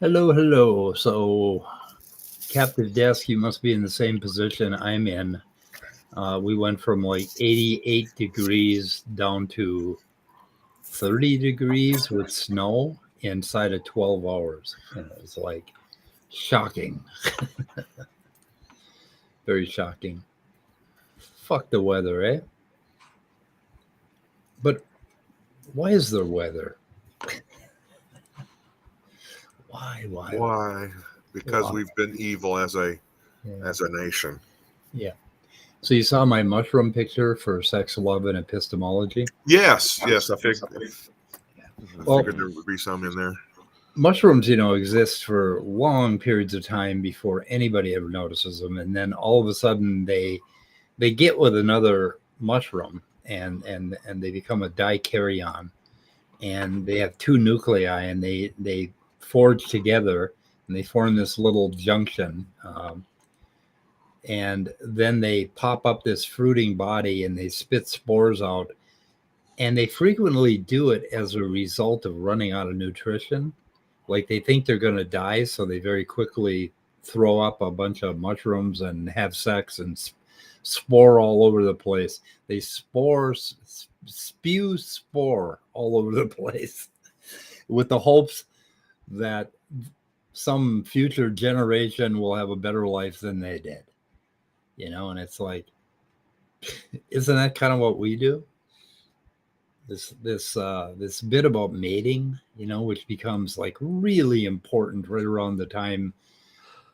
Hello. So, captive desk, you must be in the same position I'm in. We went from like 88 degrees down to 30 degrees with snow inside of 12 hours. And it was like shocking. Very shocking. Fuck the weather, eh? But why is there weather? Why? Because we've been evil as a nation. Yeah. So you saw my mushroom picture for Sex, Love, and Epistemology? Yes. I figured there would be some in there. Mushrooms, exist for long periods of time before anybody ever notices them, and then all of a sudden they get with another mushroom, and they become a dikaryon, and they have two nuclei, and they forge together, and they form this little junction, and then they pop up this fruiting body, and they spit spores out, and they frequently do it as a result of running out of nutrition. Like they think they're going to die, so they very quickly throw up a bunch of mushrooms and have sex and spore all over the place. They spew spore all over the place with the hopes that some future generation will have a better life than they did. And it's like, isn't that kind of what we do? This bit about mating, which becomes like really important right around the time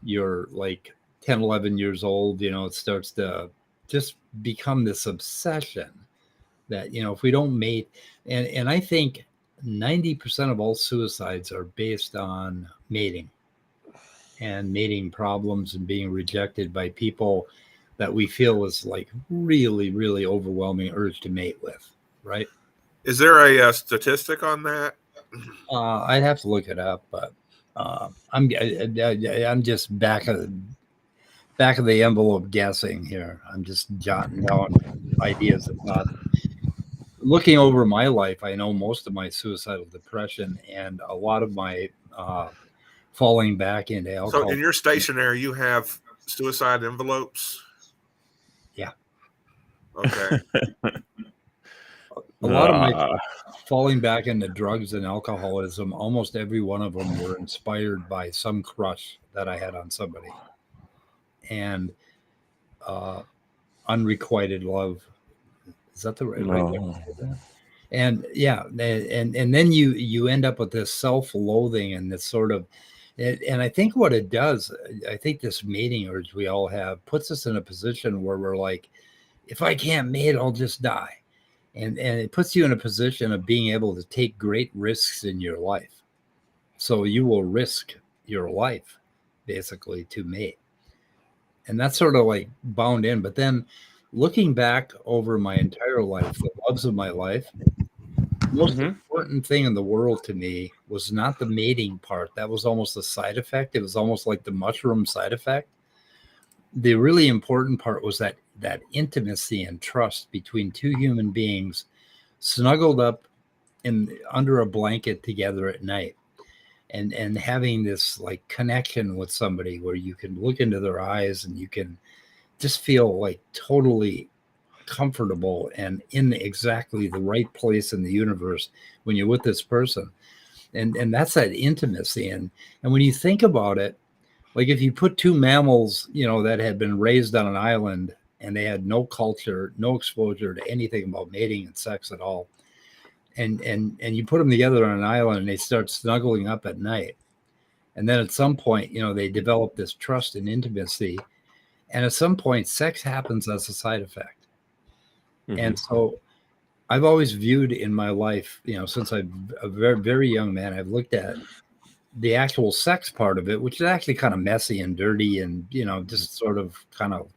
you're like 10, 11 years old, it starts to just become this obsession that, if we don't mate, and I think 90% of all suicides are based on mating and mating problems and being rejected by people that we feel is like really, really overwhelming urge to mate with, right? Is there a statistic on that? I'd have to look it up, but I'm just back of the envelope guessing here. I'm just jotting down ideas and thoughts. Looking over my life, I know most of my suicidal depression and a lot of my falling back into alcohol. So in your stationery, you have suicide envelopes? Yeah. Okay. A lot of my falling back into drugs and alcoholism, almost every one of them were inspired by some crush that I had on somebody. And unrequited love. Is that the right way to say that? And yeah, and then you end up with this self-loathing and this sort of, and I think what it does, I think this mating urge we all have puts us in a position where we're like, if I can't mate, I'll just die. And it puts you in a position of being able to take great risks in your life. So you will risk your life basically to mate. And that's sort of like bound in. But then looking back over my entire life, the loves of my life, the most important thing in the world to me was not the mating part. That was almost a side effect. It was almost like the mushroom side effect. The really important part was that intimacy and trust between two human beings snuggled up under a blanket together at night, and having this like connection with somebody where you can look into their eyes and you can just feel like totally comfortable and in exactly the right place in the universe when you're with this person. And that's that intimacy. And when you think about it, like if you put two mammals, that had been raised on an island and they had no culture, no exposure to anything about mating and sex at all, and you put them together on an island and they start snuggling up at night. And then at some point, they develop this trust and intimacy. And at some point, sex happens as a side effect. And so I've always viewed in my life, since I'm a very, very young man, I've looked at the actual sex part of it, which is actually kind of messy and dirty and, just sort of kind of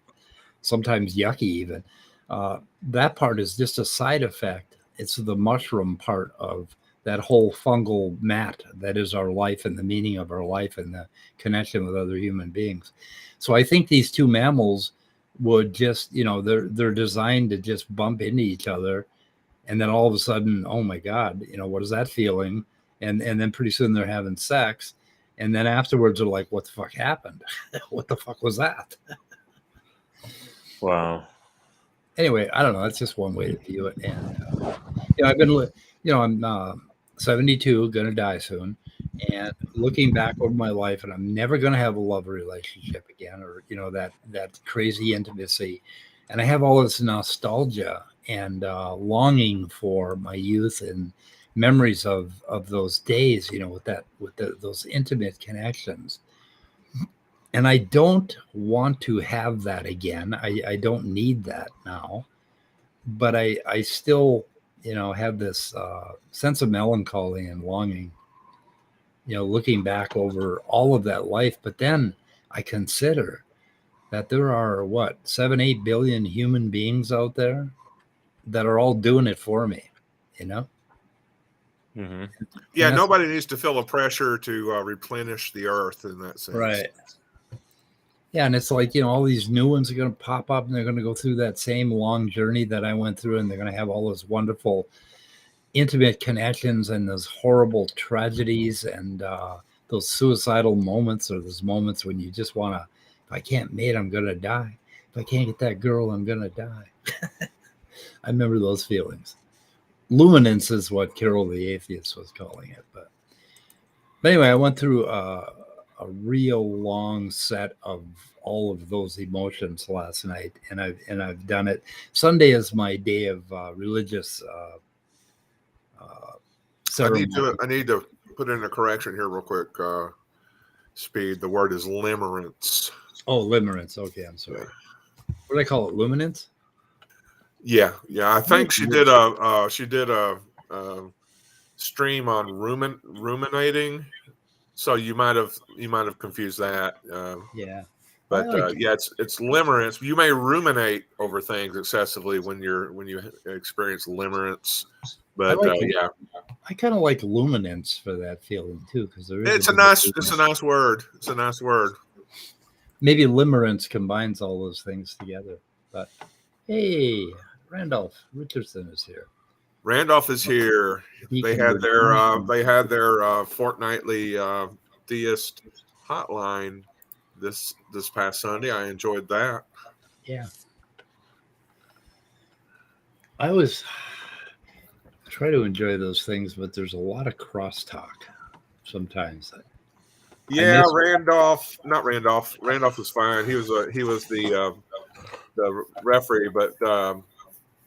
sometimes yucky even. That part is just a side effect. It's the mushroom part of that whole fungal mat that is our life and the meaning of our life and the connection with other human beings. So I think these two mammals would just, they're designed to just bump into each other. And then all of a sudden, oh my God, what is that feeling? And then pretty soon they're having sex. And then afterwards they're like, what the fuck happened? What the fuck was that? Wow. Anyway, I don't know. That's just one way to view it. And, I've been, I'm 72, going to die soon. And looking back over my life, and I'm never going to have a love relationship again, or, that crazy intimacy. And I have all this nostalgia and longing for my youth and memories of those days, with those intimate connections. And I don't want to have that again. I don't need that now. But I still, have this sense of melancholy and longing, looking back over all of that life. But then I consider that there are 7-8 billion human beings out there that are all doing it for me, Mm-hmm. Yeah, nobody needs to feel a pressure to replenish the earth in that sense. Right. Yeah, and it's like, all these new ones are going to pop up and they're going to go through that same long journey that I went through, and they're going to have all those wonderful intimate connections and those horrible tragedies and those suicidal moments, or those moments when you just want to, if I can't mate, I'm going to die. If I can't get that girl, I'm going to die. I remember those feelings. Luminance is what Carol the Atheist was calling it. But anyway, I went through a real long set of all of those emotions last night, and I've done it. Sunday is my day of religious ceremony. I need to put in a correction here real quick. Speed. The word is limerence. Oh, limerence. Okay, I'm sorry. What do they call it? Luminance? Yeah. I think she did a stream on ruminating. So you might have confused that. Yeah. But it's limerence. You may ruminate over things excessively when you experience limerence. But I kind of like luminance for that feeling too, because it's a nice word. It's a nice word. Maybe limerence combines all those things together. But hey, Randolph Richardson is here. Randolph is here. They had their fortnightly theist hotline this past Sunday. I enjoyed that. Yeah. I always try to enjoy those things, but there's a lot of crosstalk sometimes. Randolph was fine. He was the referee, but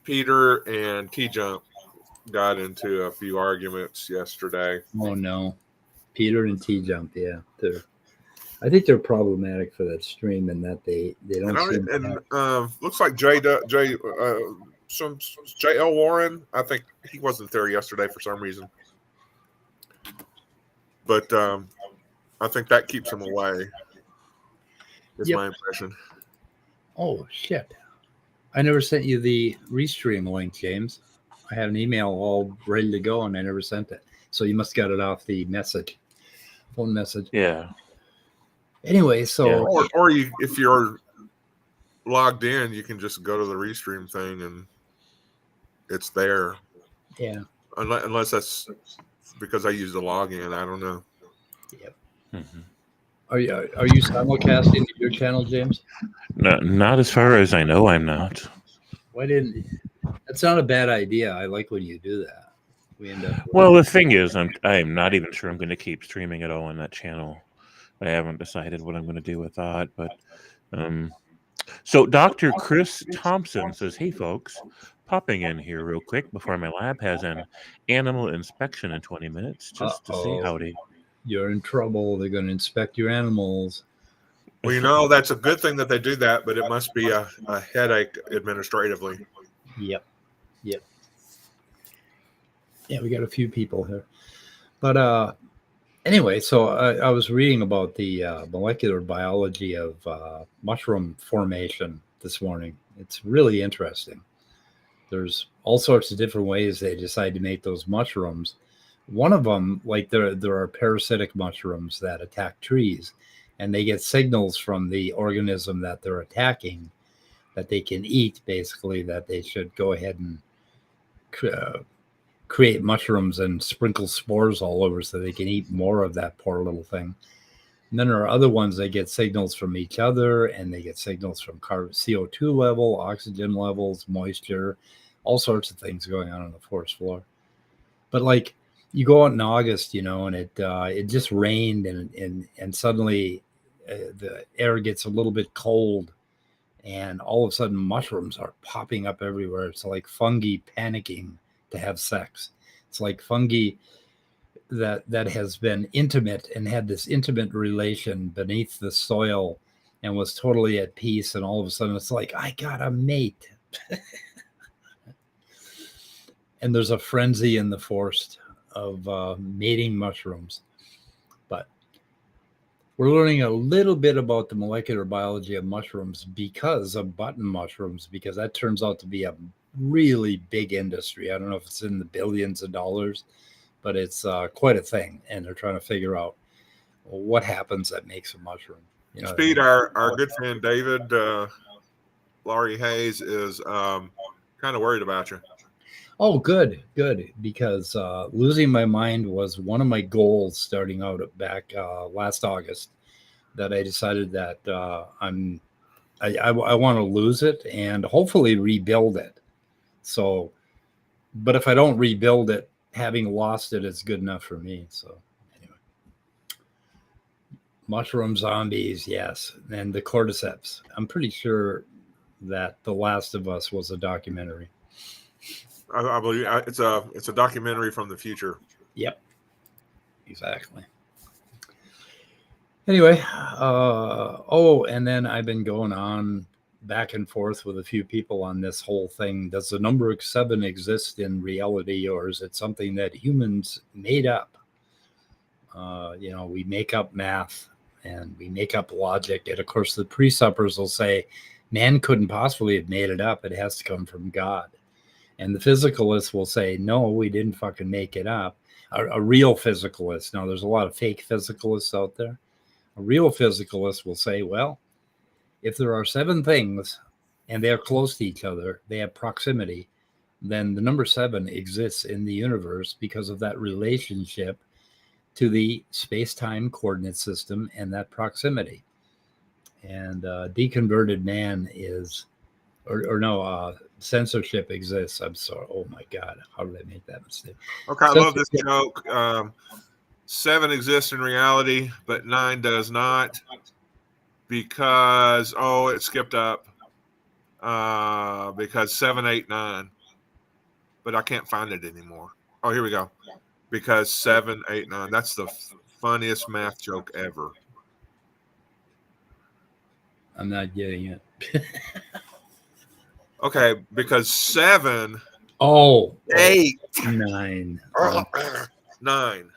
Peter and T-Jump got into a few arguments yesterday. Oh no, Peter and T-Jump, yeah, I think they're problematic for that stream, and that they don't. Looks like J.L. Warren. I think he wasn't there yesterday for some reason, but I think that keeps him away. Is my impression. Oh shit! I never sent you the restream link, James. I had an email all ready to go, and I never sent it. So you must got it off the phone message. Yeah. Anyway, so or if you're logged in, you can just go to the restream thing and it's there. Yeah. Unless that's because I use the login. I don't know. Yep. Mm-hmm. Are you simulcasting to your channel, James? No, not as far as I know. I'm not. Why didn't? That's not a bad idea. I like when you do that. Well, the thing is, I'm not even sure I'm going to keep streaming at all on that channel. I haven't decided what I'm going to do with that, but so Dr. Chris Thompson says, "Hey folks, popping in here real quick before my lab has an animal inspection in 20 minutes just to say howdy." You're in trouble. They're going to inspect your animals. Well, that's a good thing that they do that, but it must be a headache administratively. Yep. Yeah, we got a few people here. But anyway, so I was reading about the molecular biology of mushroom formation this morning. It's really interesting. there's all sorts of different ways they decide to make those mushrooms. One of them, like there are parasitic mushrooms that attack trees, and they get signals from the organism that they're attacking that they can eat, basically, that they should go ahead and create mushrooms and sprinkle spores all over so they can eat more of that poor little thing. And then there are other ones that get signals from each other, and they get signals from CO2 level, oxygen levels, moisture, all sorts of things going on the forest floor. But like you go out in August, and it just rained, and suddenly the air gets a little bit cold, and all of a sudden mushrooms are popping up everywhere. It's like fungi panicking to have sex. It's like fungi that has been intimate and had this intimate relation beneath the soil and was totally at peace, and all of a sudden it's like, I got a mate. And there's a frenzy in the forest of mating mushrooms. But we're learning a little bit about the molecular biology of mushrooms because of button mushrooms, because that turns out to be a really big industry. I don't know if it's in the billions of dollars, but it's quite a thing. And they're trying to figure out what happens that makes a mushroom. Speed, our good friend David Laurie Hayes is kind of worried about you. Oh, good. Because losing my mind was one of my goals starting out back last August, that I decided that I want to lose it and hopefully rebuild it. So, but if I don't rebuild it, having lost it is good enough for me. So anyway, mushroom zombies, yes. And the cordyceps. I'm pretty sure that The Last of Us was a documentary. I believe it's a documentary from the future. Yep, exactly. Anyway, and then I've been going on back and forth with a few people on this whole thing. Does the number 7 exist in reality, or is it something that humans made up? We make up math and we make up logic, and of course the pre-suppers will say man couldn't possibly have made it up. It has to come from God. And the physicalists will say, no, we didn't fucking make it up. A real physicalist. Now, there's a lot of fake physicalists out there. A real physicalist will say, well, if there are 7 things and they're close to each other, they have proximity, then the number 7 exists in the universe because of that relationship to the space-time coordinate system and that proximity. And deconverted man is, censorship exists. I'm sorry. Oh my God. How did I make that mistake? Okay. I love this joke. 7 exists in reality, but 9 does not, because, it skipped up. Because 7, 8, 9, but I can't find it anymore. Oh, here we go. Because 7, 8, 9. That's the funniest math joke ever. I'm not getting it. Okay, because 7, 8, 9. 9.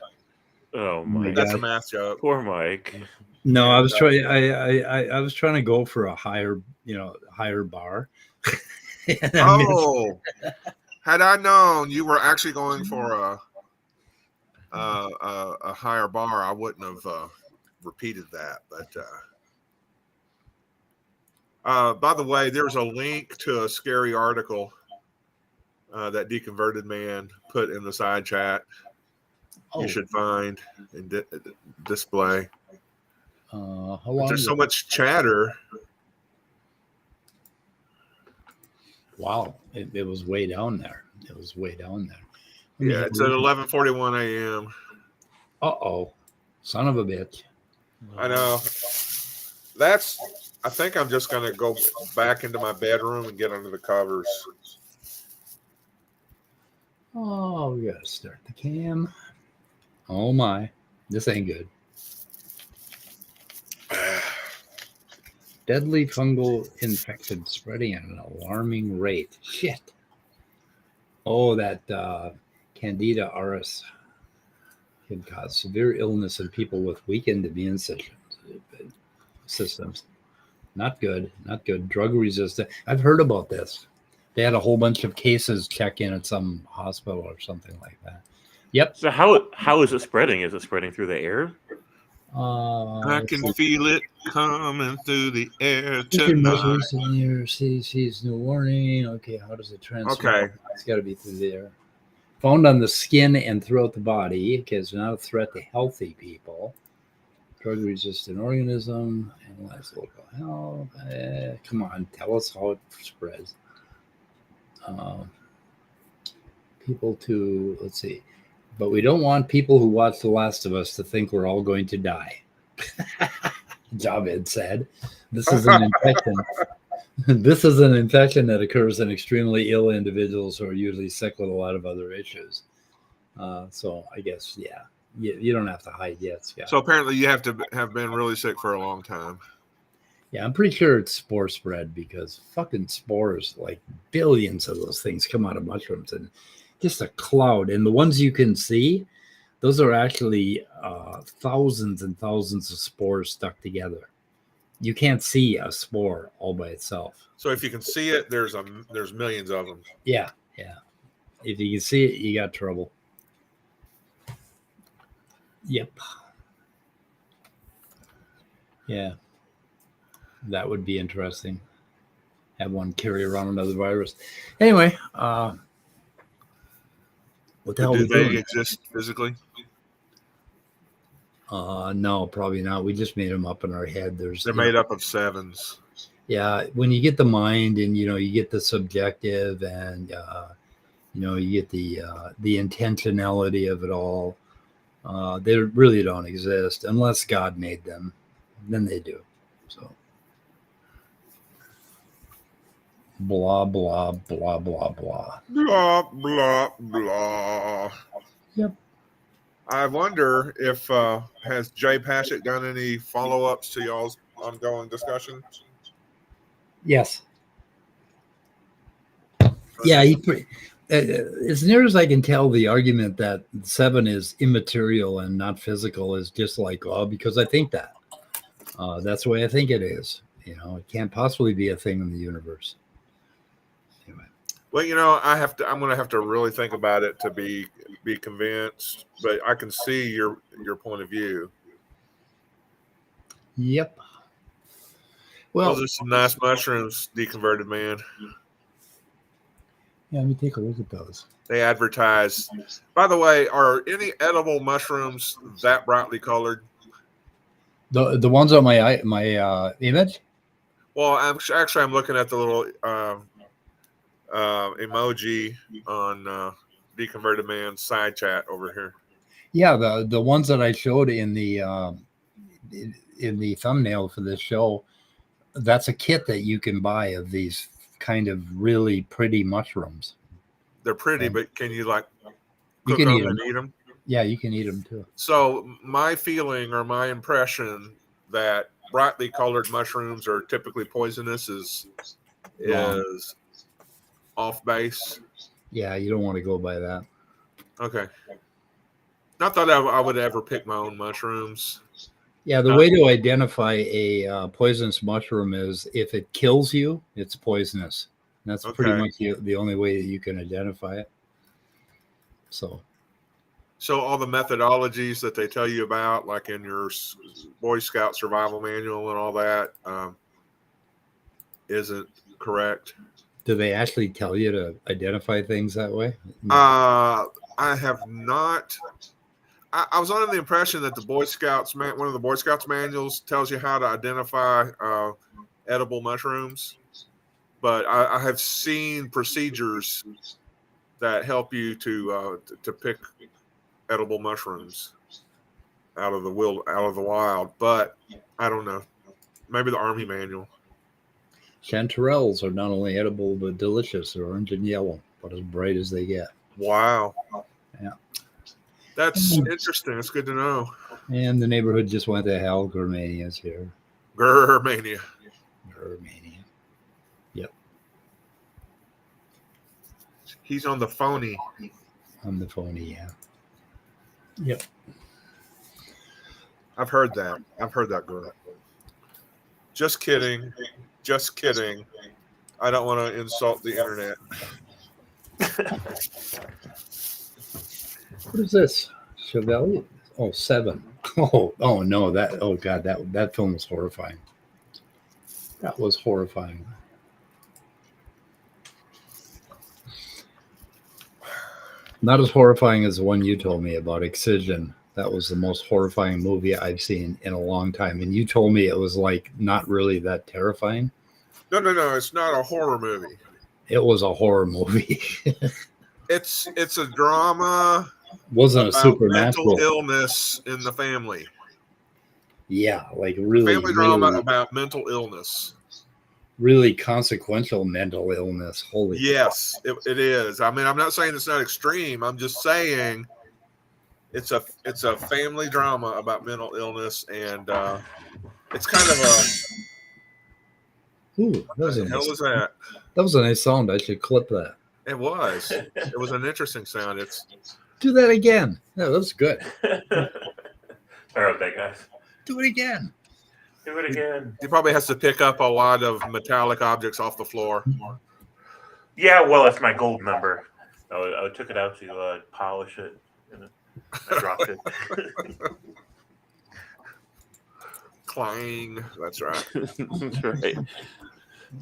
Oh my That's God. a math joke. Poor Mike. No, I was trying. I was trying to go for a higher bar. Had I known you were actually going for a higher bar, I wouldn't have repeated that. But by the way, there's a link to a scary article that Deconverted Man put in the side chat. You should find and display. How long? There's so much chatter. Wow, it was way down there. Yeah, it's at 11:41 a.m. Son of a bitch. I know. I think I'm just going to go back into my bedroom and get under the covers. Oh, we got to start the cam. Oh, my. This ain't good. Deadly fungal infection spreading at an alarming rate. Shit. Oh, that Candida auris can cause severe illness in people with weakened immune systems. Not good. Drug resistant. I've heard about this. They had a whole bunch of cases check in at some hospital or something like that. Yep. So how is it spreading? Is it spreading through the air? I can feel it coming through the air tonight. Cities, no warning. Okay, how does it transfer? Okay. It's got to be through the air. Found on the skin and throughout the body. Okay, it's not a threat to healthy people. Drug-resistant organism. Analyze local health. Come on, tell us how it spreads. People to, let's see. But we don't want people who watch The Last of Us to think we're all going to die. Javed said, "This is an infection. This is an infection that occurs in extremely ill individuals who are usually sick with a lot of other issues." So I guess, yeah, you don't have to hide yet, Scott. So apparently you have to have been really sick for a long time. Yeah, I'm pretty sure it's spore spread because fucking spores, like billions of those things come out of mushrooms and just a cloud. And the ones you can see, those are actually thousands and thousands of spores stuck together. You can't see a spore all by itself. So if you can see it, there's millions of them. Yeah, yeah. If you can see it, you got trouble. Yep. Yeah. That would be interesting. Have one carry around another virus. Anyway, what the hell Do we they doing? exist physically? No, probably not. We just made them up in our head. They're made up of sevens. Yeah, when you get the mind and you get the subjective and you get the intentionality of it all, they really don't exist unless God made them. Then they do. So blah blah blah blah blah. Blah blah blah. Yep. I wonder if has Jay Passett done any follow-ups to y'all's ongoing discussion? Yes. Yeah, as near as I can tell, the argument that 7 is immaterial and not physical is just like, because I think that. That's the way I think it is. It can't possibly be a thing in the universe. Anyway. Well, I'm going to have to really think about it to be convinced, but I can see your point of view. Yep. Well, those are some nice mushrooms, Deconverted Man. Yeah, let me take a look at those. They advertise. By the way, are any edible mushrooms that brightly colored? The ones on my image? Well, I'm looking at the little emoji on Deconverted Man's side chat over here. Yeah, the ones that I showed in the thumbnail for this show, that's a kit that you can buy of these kind of really pretty mushrooms. They're pretty, but can you cook you can them and eat them? Yeah, you can eat them too. So my feeling or my impression that brightly colored mushrooms are typically poisonous is off base. Yeah, you don't want to go by that. Okay. Not that I would ever pick my own mushrooms. Yeah, the way to identify a poisonous mushroom is if it kills you, it's poisonous. And that's pretty much the only way that you can identify it. So all the methodologies that they tell you about, like in your Boy Scout survival manual and all that, isn't correct. Do they actually tell you to identify things that way? No. I have not. I was under the impression that the Boy Scouts, one of the Boy Scouts manuals tells you how to identify edible mushrooms, but I have seen procedures that help you to pick edible mushrooms out of the wild. But I don't know. Maybe the Army manual. Chanterelles are not only edible but delicious. They're orange and yellow, but as bright as they get. Wow. Yeah. That's interesting. It's good to know. And the neighborhood just went to hell. Gourmania's here. Gourmania. Yep. He's on the phony. Yeah. Yep. I've heard that girl. Just kidding. I don't want to insult the internet. What is this? Chevalier? Oh, 7. Oh no, oh god, that film was horrifying. That was horrifying. Not as horrifying as the one you told me about, Excision. That was the most horrifying movie I've seen in a long time. And you told me it was like not really that terrifying. No. It's not a horror movie. It was a horror movie. It's a drama. Wasn't about a supernatural mental illness in the family. Yeah, like really, family drama about mental illness. Really consequential mental illness. Holy. Yes, it is. I mean, I'm not saying it's not extreme. I'm just saying it's a family drama about mental illness, and it's kind of a. Ooh, what the hell was that? That was a nice sound. I should clip that. It was. It was an interesting sound. Do that again. No, that was good. Sorry about that, guys. Do it again. Do it again. He probably has to pick up a lot of metallic objects off the floor. Yeah, well, it's my gold member. I took it out to polish it, and I dropped it. Clang. That's right. That's right.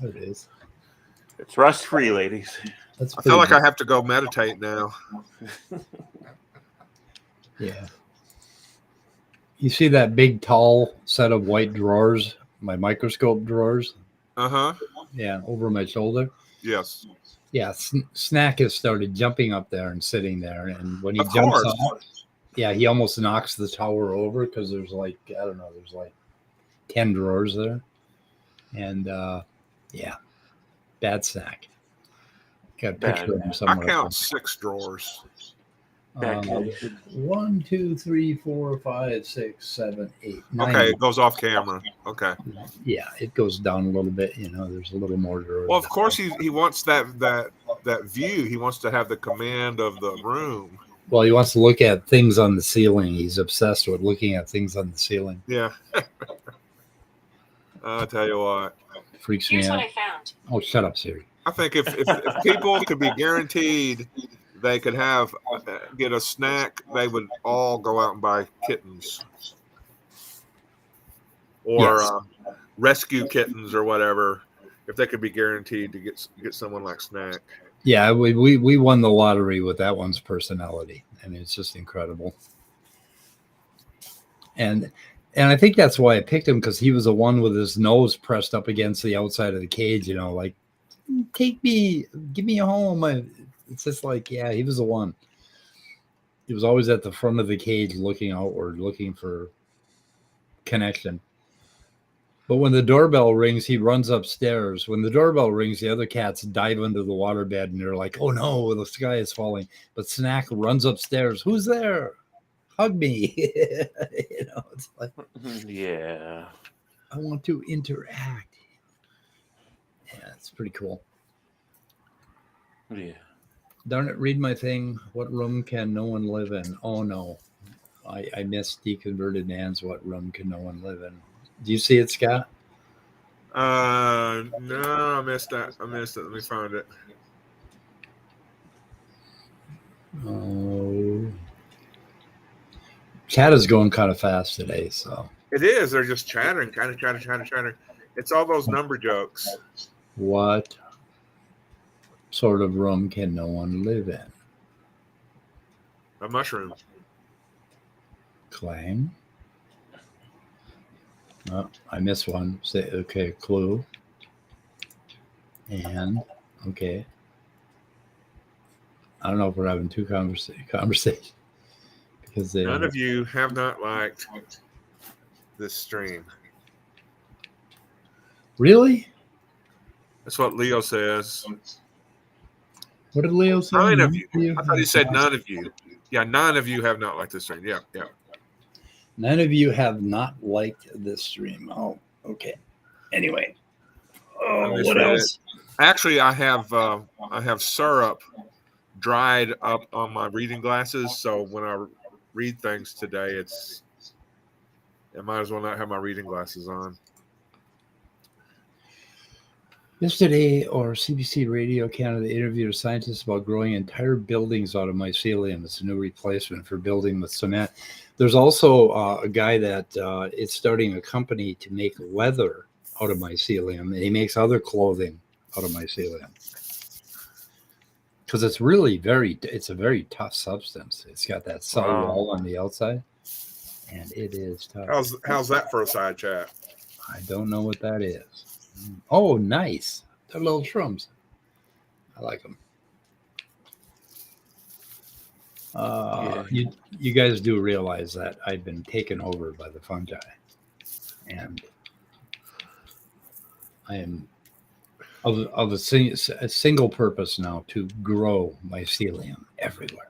There it is. It's rust-free, ladies. That's I feel like I have to go meditate now. Yeah. You see that big, tall set of white drawers, my microscope drawers? Uh-huh. Yeah, over my shoulder. Yes. Yeah, Snack has started jumping up there and sitting there. And when he jumps up, yeah, he almost knocks the tower over because there's like, I don't know, there's like 10 drawers there. And, yeah, bad Snack. Got a picture of him somewhere. I count 6 drawers. 1, 2, 3, 4, 5, 6, 7, 8, 9. Okay, it goes off camera. Okay. Yeah, it goes down a little bit. You know, there's a little more drawers. Well, of course, he wants that view. He wants to have the command of the room. Well, he wants to look at things on the ceiling. He's obsessed with looking at things on the ceiling. Yeah. I'll tell you what. Freaks me out. Here's what I found. Oh, shut up, Siri. I think if people could be guaranteed they could get a snack, they would all go out and buy kittens or rescue kittens or whatever. If they could be guaranteed to get someone like Snack. Yeah, we won the lottery with that one's personality. I mean, it's just incredible. And I think that's why I picked him, because he was the one with his nose pressed up against the outside of the cage. You know, like, take me, give me a home. It's just like, yeah, he was the one. He was always at the front of the cage looking outward, looking for connection. But when the doorbell rings, he runs upstairs. When the doorbell rings, the other cats dive into the waterbed, and they're like, oh no, the sky is falling. But Snack runs upstairs. Who's there? Hug me. You know, it's like, yeah, I want to interact. Yeah, it's pretty cool. Yeah. Darn it, read my thing. What room can no one live in? Oh, no. I missed Deconverted Nan's What Room Can No One Live In. Do you see it, Scott? No, I missed that. I missed it. Let me find it. Oh. Chat is going kind of fast today, so. It is. They're just chattering, kind of chattering. It's all those number jokes. What sort of room can no one live in? A mushroom. Claim. Oh, I missed one. Say, okay, clue. And, okay. I don't know if we're having two conversations. Because none of you have not liked this stream. Really? That's what Leo says. What did Leo say? 9 of you. I thought he said none of you. Yeah, 9 of you have not liked this stream. Yeah. 9 of you have not liked this stream. Oh, okay. Anyway. Oh, what else? Actually, I have syrup dried up on my reading glasses, so when I read things today, I might as well not have my reading glasses on. Yesterday, or CBC Radio Canada interviewed a scientist about growing entire buildings out of mycelium. It's a new replacement for building with cement. There's also a guy that is starting a company to make leather out of mycelium, and he makes other clothing out of mycelium. Because it's really it's a very tough substance. It's got that cell wall on the outside, and it is tough. How's that for a side chat? I don't know what that is. Oh, nice. They're little shrooms. I like them. You guys do realize that I've been taken over by the fungi, and I am of a single purpose now, to grow mycelium everywhere,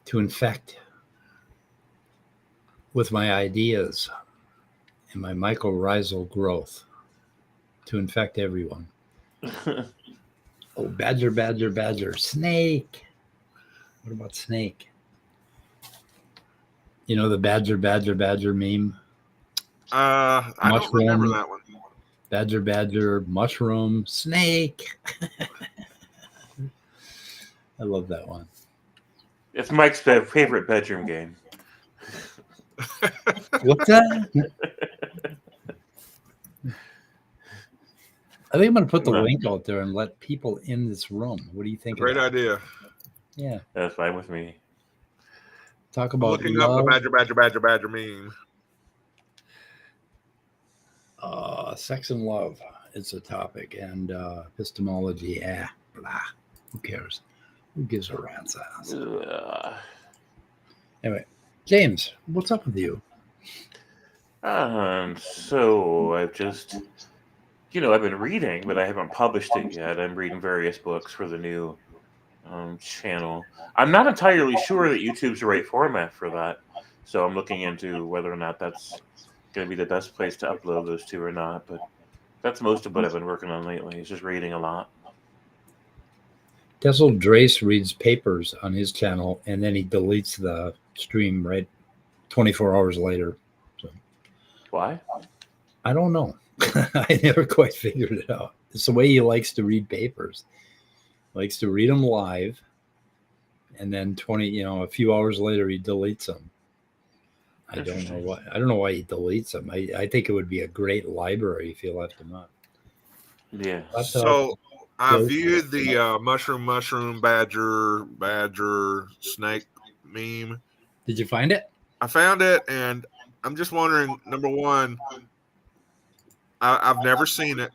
to infect with my ideas and my mycorrhizal growth, to infect everyone. Oh, badger, snake. What about snake? You know the badger meme? I don't remember that one. Badger, mushroom, snake. I love that one. It's Mike's favorite bedroom game. What's that? I think I'm going to put the link out there and let people in this room. What do you think? Great idea. Yeah. That's fine with me. Talk about looking up the badger meme. Sex and love is a topic, and epistemology. Blah. Who cares? Who gives a rat's ass? Anyway, James, what's up with you? So I've just, I've been reading, but I haven't published it yet. I'm reading various books for the new channel. I'm not entirely sure that YouTube's the right format for that, so I'm looking into whether or not that's going to be the best place to upload those two or not. But that's most of what I've been working on lately. Is just reading a lot. Tessel Drace reads papers on his channel, and then he deletes the stream right 24 hours later. So, why? I don't know. I never quite figured it out. It's the way he likes to read papers. Likes to read them live, and then a few hours later he deletes them. I don't know why. I don't know why he deletes them. I think it would be a great library if you left them up. Yeah. So I viewed the mushroom badger snake meme. Did you find it? I found it, and I'm just wondering. Number one, I've never seen it.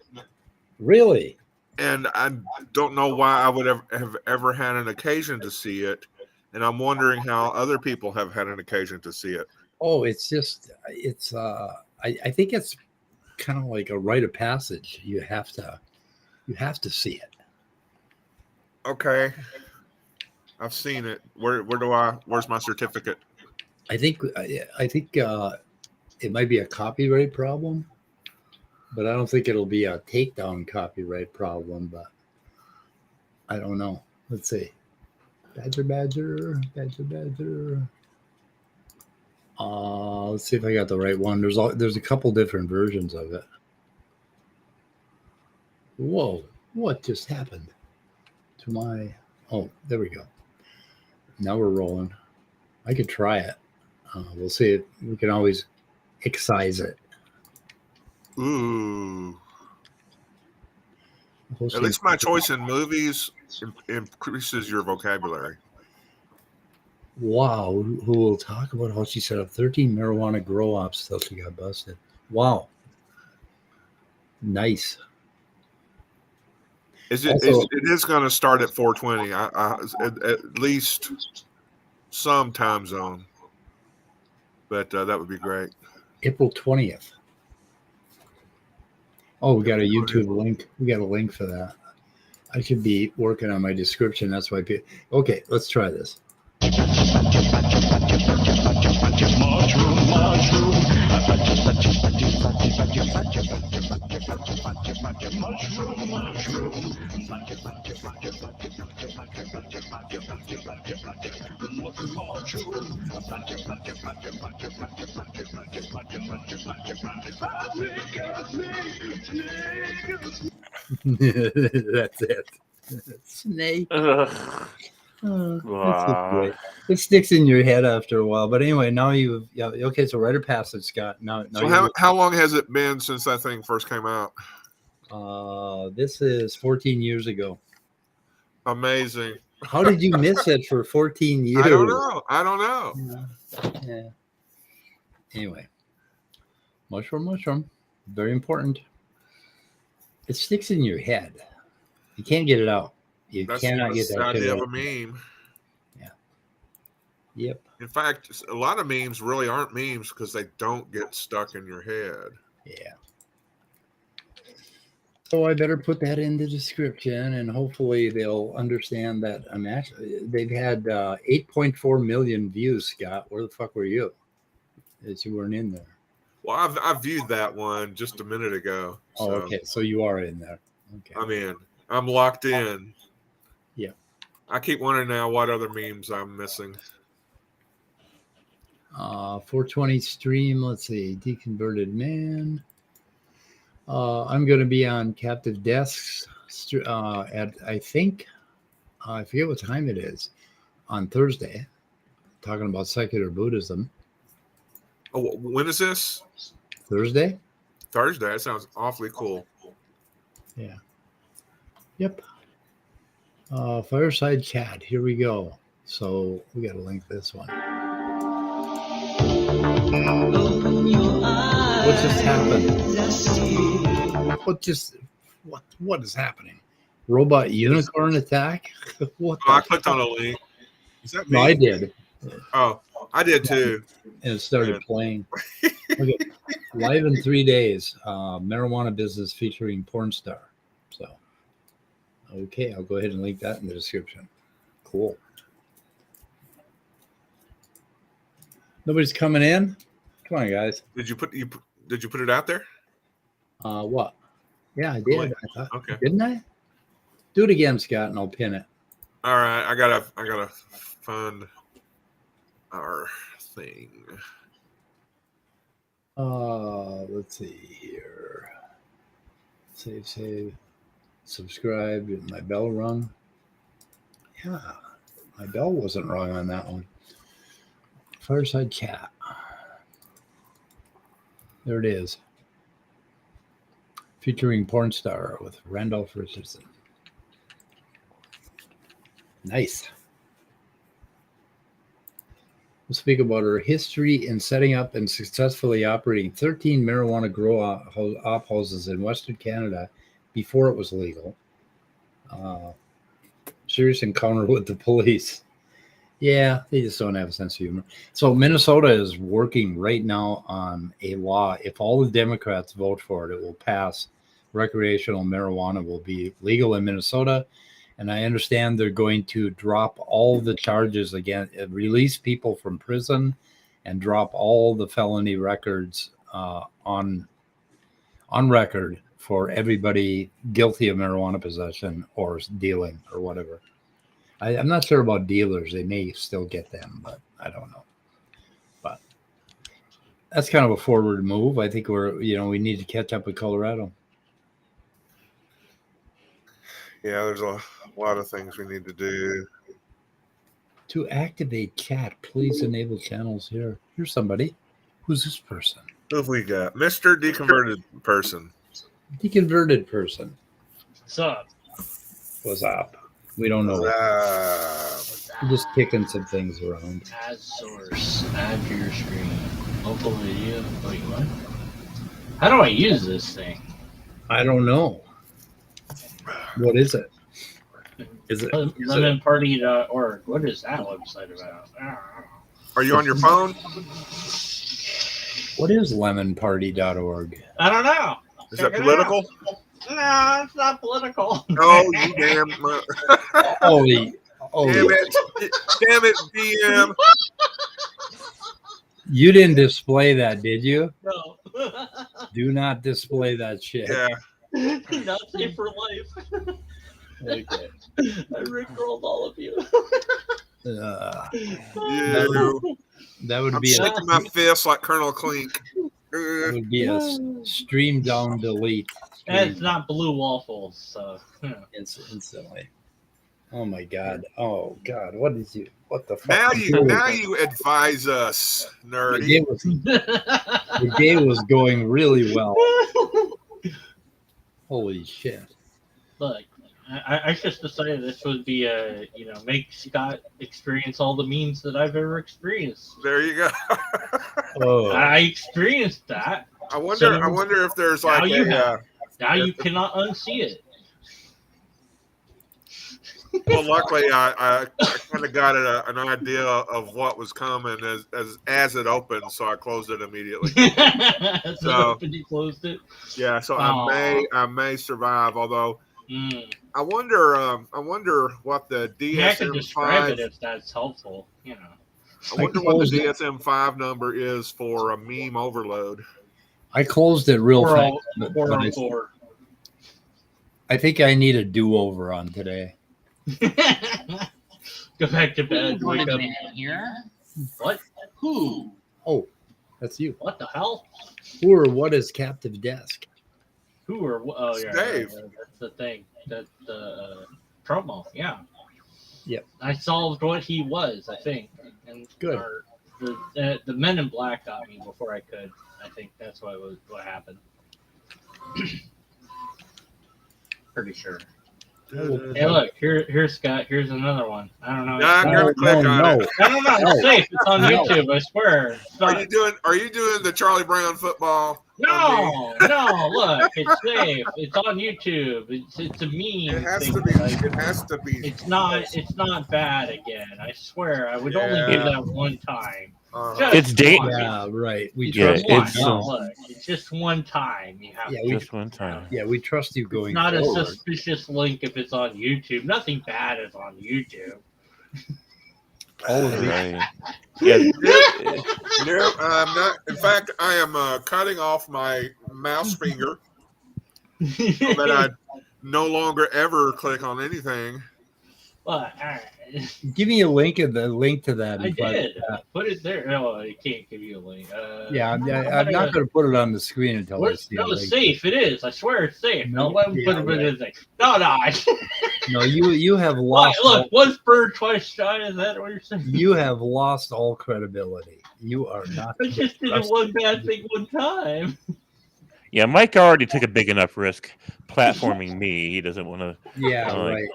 Really? And I don't know why I would have ever had an occasion to see it. And I'm wondering how other people have had an occasion to see it. Oh, I think it's kind of like a rite of passage. You have to see it. Okay. I've seen it. Where's my certificate? I think it might be a copyright problem, but I don't think it'll be a takedown copyright problem, but I don't know. Let's see. Badger. Let's see if I got the right one. There's a couple different versions of it. Whoa, what just happened to my... Oh, there we go. Now we're rolling. I could try it. We'll see it. We can always excise it. Ooh. At least my choice in movies increases your vocabulary. Wow. Who will talk about how she set up 13 marijuana grow ops till she got busted. Wow. Nice. It is going to start at 4:20. At least some time zone. But that would be great. April 20th. Oh, we got a YouTube link. We got a link for that. I should be working on my description. That's why. Okay, let's try this. That's it. Snake. Ugh. That's Ah. just great. It sticks in your head after a while. But anyway, now okay. So write or pass it, Scott. Now So how long has it been since that thing first came out? This is 14 years ago. Amazing. How did you miss it for 14 years? I don't know. Yeah. Anyway, mushroom, very important. It sticks in your head. You can't get it out. That's cannot get the that idea shit of out. a meme. Yep. In fact, a lot of memes really aren't memes because they don't get stuck in your head. Yeah. So I better put that in the description, and hopefully they'll understand that they've had 8.4 million views. Scott, where the fuck were you? That you weren't in there. Well, I viewed that one just a minute ago. Oh, okay. So you are in there. Okay. I'm in. I'm locked in. Yeah. I keep wondering now what other memes I'm missing. 420 stream. Let's see. Deconverted man. I'm going to be on Captive Desks at, I think, I forget what time it is, on Thursday, talking about secular Buddhism. Oh, when is this? Thursday? Thursday. That sounds awfully cool. Yeah. Yep. Fireside chat. Here we go. So we got to link this one. What just happened? What is happening? Robot unicorn attack? What? I clicked on a link. Is that me? No, I did. Oh, I did too. And it started playing. Okay. Live in 3 days. Marijuana business featuring porn star. So, okay, I'll go ahead and link that in the description. Cool. Nobody's coming in. Come on, guys. Did you put it out there? What? Yeah, I did. I thought, okay. Didn't I? Do it again, Scott, and I'll pin it. All right, I gotta fund our thing. Let's see here. Save. Subscribe. Did my bell rung? Yeah, my bell wasn't rung on that one. Fireside chat. There it is. Featuring porn star with Randolph Richardson. Nice. We'll speak about her history in setting up and successfully operating 13 marijuana grow-op houses in Western Canada before it was legal. Serious encounter with the police. Yeah, they just don't have a sense of humor. So Minnesota is working right now on a law. If all the Democrats vote for it, it will pass. Recreational marijuana will be legal in Minnesota. And I understand they're going to drop all the charges again, release people from prison, and drop all the felony records on record for everybody guilty of marijuana possession or dealing or whatever. I'm not sure about dealers. They may still get them, but I don't know. But that's kind of a forward move. I think we need to catch up with Colorado. Yeah, there's a lot of things we need to do. To activate chat, please enable channels here. Here's somebody. Who's this person? Who have we got? Mr. Deconverted Person. Deconverted person. What's up? What's up? We don't know. We're just kicking some things around. Add source. Add to your screen. Local video. Wait, what? How do I use this thing? I don't know. What is it? Is it lemonparty.org? What is that website about? I don't know. Are you on your phone? What is lemonparty.org? I don't know. Is that political? No, it's not political. Oh, you damn. Holy. Damn it, DM. You didn't display that, did you? No. Do not display that shit. Yeah. Not safe for life. Okay. I rickrolled all of you. That would I'm be shaking my fist like Colonel Clink. that would be a stream down delete. And it's not blue waffles, so instantly. Oh my God! Oh God! What the fuck? Now you advise us, nerdy. The day was going really well. Holy shit! Look, I just decided this would be make Scott experience all the memes that I've ever experienced. There you go. Oh, I experienced that. I wonder if there's Now like you cannot unsee it. Well, luckily, I kind of got an idea of what was coming as it opened, so I closed it immediately. So you closed it. Yeah, so I may survive. Although I wonder what the I can describe DSM-5. it if that's helpful. I wonder what the DSM-5 number is for a meme overload. I closed it real fast. 404. I think I need a do-over on today. Go back to bed. Wake up. Here? What? Who? Oh, that's you. What the hell? Who or what is captive desk? Who or oh yeah, Dave. that's the thing. That's the promo. Yeah. Yep. I solved what he was. I think. And Good. The Men in Black got me before I could. I think that's what happened. Pretty sure. Hey, look, here's Scott. Here's another one. I don't know. No, I'm gonna click on it. No, it's safe. It's on YouTube. I swear. Are you doing the Charlie Brown football? No. Look, it's safe. It's on YouTube. It's a meme. It has to be. It's not bad again. I swear. I would only do that one time. It's dangerous. Yeah, right. We trust you. Look, it's just one time. You have just one time. Yeah, we trust you going. It's not forward. a suspicious link if it's on YouTube. Nothing bad is on YouTube. Right. No, I'm not. In fact, I am cutting off my mouse finger so that I no longer ever click on anything. But Give me a link to that. I did. Put it there. No, I can't give you a link. I'm not going to put it on the screen until I see it. No, it's safe. It is. I swear it's safe. No, let me put it in the thing. No. No, you have lost. Look, once bird, twice shy. Is that what you're saying? You have lost all credibility. You are not. I just did one bad thing one time. Yeah, Mike already took a big enough risk platforming me. He doesn't want to. Yeah, right.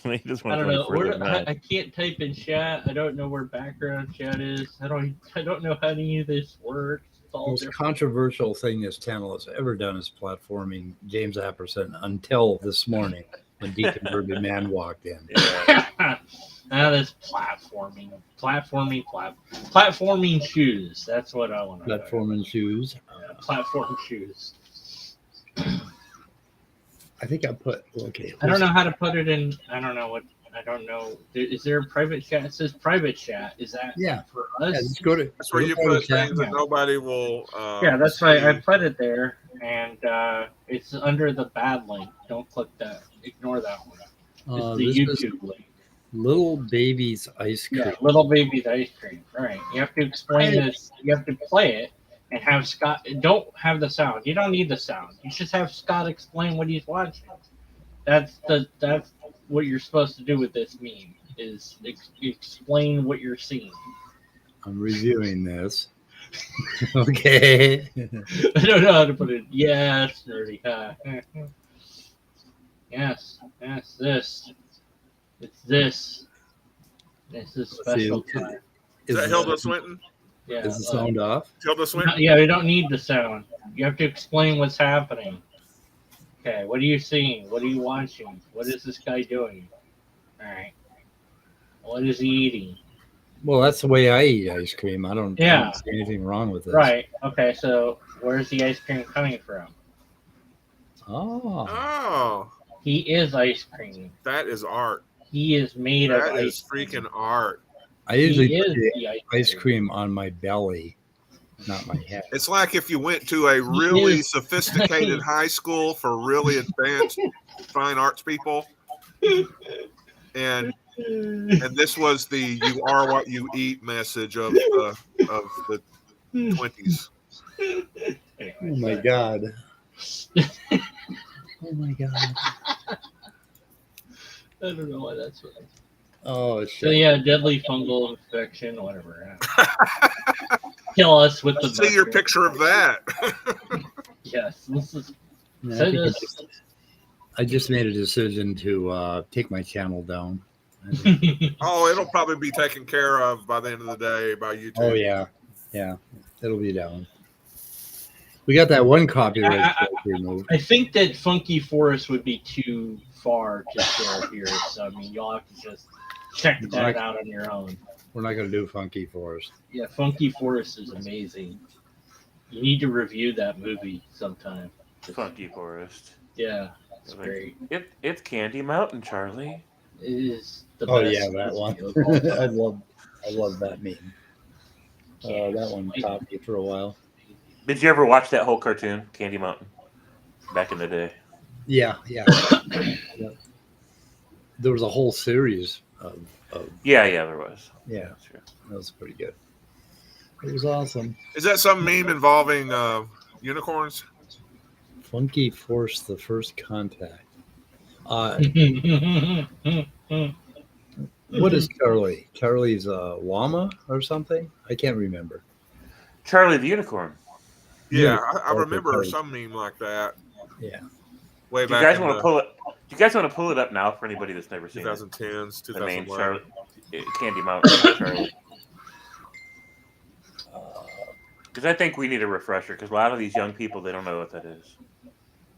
He just I don't know. I I can't type in chat. I don't know where background chat is. I don't know how any of this works. It's all Most controversial thing this channel has ever done is platforming James Apperson until this morning when Deacon Ruby Man walked in. Now that's platforming shoes. That's what I want to know. Platforming shoes. Platform shoes. I think I put okay. I don't know how to put it in. I don't know. Is there a private chat? It says private chat. Is that for us? Yeah, just go to. That's where you put things that nobody will. That's why I put it there, and it's under the bad link. Don't click that. Ignore that one. It's the YouTube link. Little Baby's Ice Cream. Yeah, Little Baby's Ice Cream. Right. You have to explain this. You have to play it and have Scott. Don't have the sound. You don't need the sound. You just have Scott explain what he's watching. That's what you're supposed to do with this meme. Is explain what you're seeing. I'm reviewing this. Okay. I don't know how to put it. Yes, nerdy. Yes. This. It's this. This is special time. Is that Hilda Swinton? Yeah. Is the sound off? Hilda Swinton? Yeah, we don't need the sound. You have to explain what's happening. Okay, what are you seeing? What are you watching? What is this guy doing? All right. What is he eating? Well, that's the way I eat ice cream. I don't see anything wrong with this. Right. Okay, so where's the ice cream coming from? Oh. He is ice cream. That is art. He is made of ice. That is freaking art. I usually put the ice cream on my belly, not my head. It's like if you went to a really sophisticated high school for really advanced fine arts people, and this was the "you are what you eat" message of the 20s. Oh my God. Oh my god. I don't know why that's funny. Oh So shit. yeah, deadly fungal infection, whatever. Kill us with the Let's see your mushroom. picture of that. Yes, this is. Yeah, Say I think this. I just made a decision to take my channel down. Oh, it'll probably be taken care of by the end of the day by YouTube. Oh yeah, it'll be down. We got that one copyright strike removed. I think that Funky Forest would be too far to share here, so I mean, you'll have to just check that out on your own. We're not going to do Funky Forest. Yeah, Funky Forest is amazing. You need to review that movie sometime. Funky Forest. Yeah, it's great. It's CandyMountain, Charlie. It is the Oh best. yeah, that one. movie of all time. I love that meme. That one topped me for a while. Did you ever watch that whole cartoon, CandyMountain, back in the day? Yeah. There was a whole series of Yeah, there was. yeah. Sure. That was pretty good. It was awesome. Is that some meme involving unicorns? Funky Force, the First Contact. What is Charlie? Charlie's a llama or something? I can't remember. Charlie the Unicorn. Yeah, Yeah, I remember okay. some meme like that. Yeah. Way Do you back guys in want to the pull it? Do you guys want to pull it up now for anybody that's never seen 2010s, it? The name 2011. CandyMountain, Charlie. Because I think we need a refresher. Because a lot of these young people, they don't know what that is.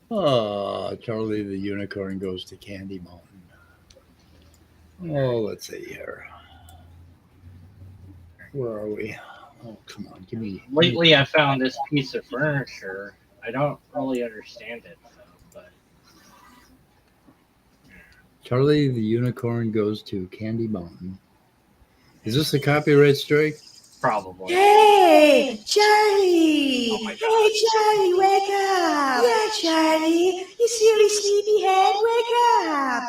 Charlie the Unicorn goes to CandyMountain. Oh, let's see here. Where are we? Oh, come on, give me. Lately, I found this piece of furniture. I don't really understand it, but Charlie the Unicorn goes to CandyMountain. Is this a copyright strike? probably. Hey, Charlie! Oh my Hey, Charlie, wake up! Yeah, Charlie, you silly sleepyhead, wake up!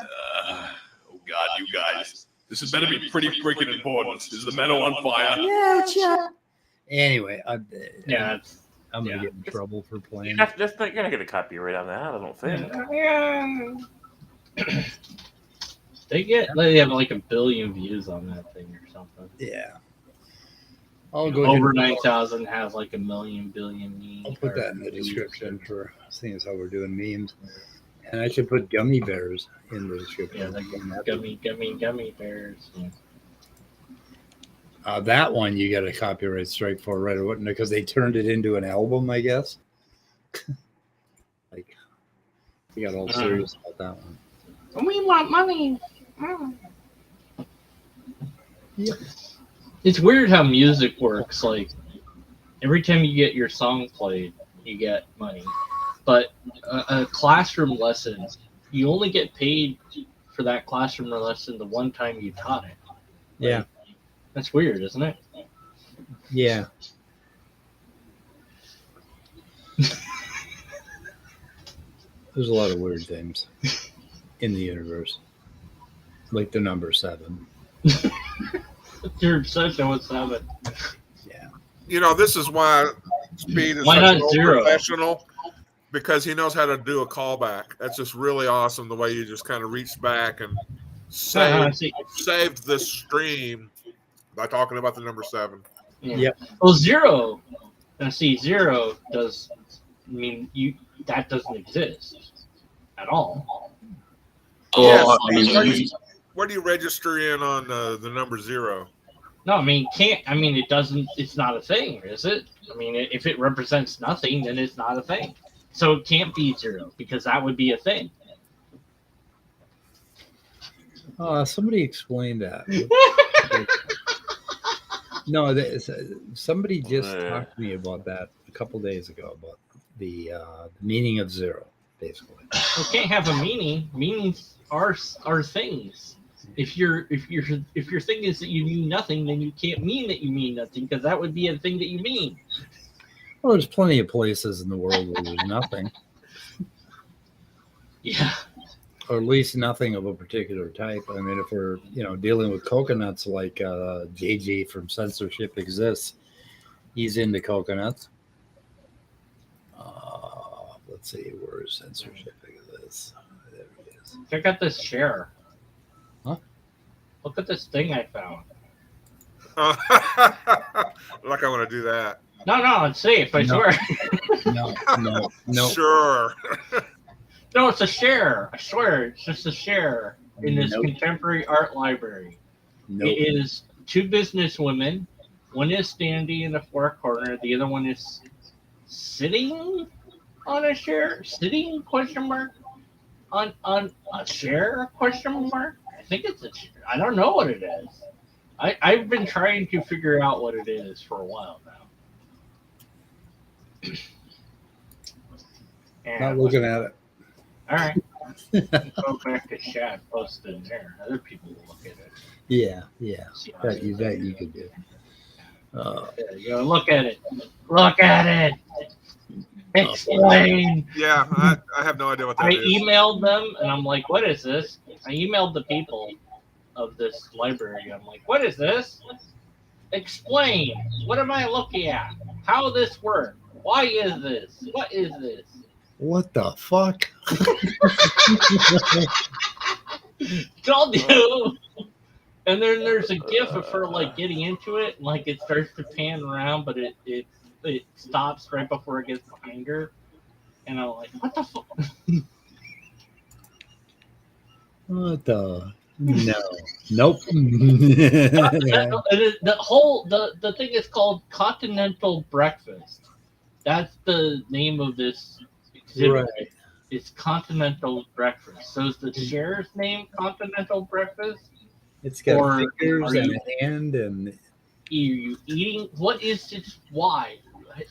Oh God, you guys. This had better be pretty freaking important. Is the meadow on fire? No, Charlie. Anyway, Yeah, it's, I'm gonna yeah. get in trouble for playing. You're not gonna get a copyright on that. I don't think. they have like 1 billion views on that thing or something. Yeah. I'll go Over 9,000 has like 1 million billion memes. I'll put that in the description for seeing as how we're doing memes. And I should put gummy bears in the description. Yeah, like gummy bears. Yeah. That one you got a copyright strike for, right? Because they turned it into an album, I guess. Like, we got all serious about that one. We want money. Yeah. It's weird how music works. Like, every time you get your song played, you get money. But a classroom lesson, you only get paid for that classroom lesson the one time you taught it. Yeah. That's weird, isn't it? Yeah. There's a lot of weird things in the universe. Like the number 7. You're such a 7. Yeah. You know, this is why Speed is Why such not an old 0? professional, because he knows how to do a callback. That's just really awesome, the way you just kind of reached back and saved this stream by talking about the number 7. Yeah. Yep. Well, 0. Now, see, 0 does mean that doesn't exist at all. Yes. I mean, Where do you register in on the number 0? No, I mean, it doesn't. It's not a thing, is it? I mean, if it represents nothing, then it's not a thing. So it can't be 0 because that would be a thing. Somebody explained that. No, somebody just talked to me about that a couple days ago, about the meaning of 0, basically. It can't have a meaning. Meanings are things. If your thing is that you mean nothing, then you can't mean that you mean nothing because that would be a thing that you mean. Well, there's plenty of places in the world where there's nothing, Yeah. or at least nothing of a particular type. I mean, if we're dealing with coconuts, like JJ from Censorship Exists, he's into coconuts. Let's see, where is Censorship Exists? is. There it is. Check out this chair. Huh? Look at this thing I found. Like I want to do that. No, it's safe. I No. swear. No. Sure. No, it's a share. I swear, it's just a share in this Nope. contemporary art library. Nope. It is two businesswomen. One is standing in the far corner. The other one is sitting on a chair. Sitting? Question mark. On a chair? Question mark. I think it's a chair. I don't know what it is. I've been trying to figure out what it is for a while now. Not looking at it. All right. Go back to chat, post in there. Other people will look at it. Yeah. See how That you could do. There you go. Look at it. Look at it. Explain. Yeah, I have no idea what that I is. emailed them and I'm like, what is this? I emailed the people of this library. I'm like, what is this? Explain. What am I looking at? How this works? Why is this? What is this? What the fuck? Told you. And then there's a gif of her like getting into it, and like it starts to pan around, but it stops right before it gets behind her. And I'm like, what the fuck? What the? No. Nope. The thing is called Continental Breakfast. That's the name of this exhibit. Right. It's Continental Breakfast. So is the chair's name Continental Breakfast? It's got Or fingers are and you- a hand and Are you eating? What is it? Why?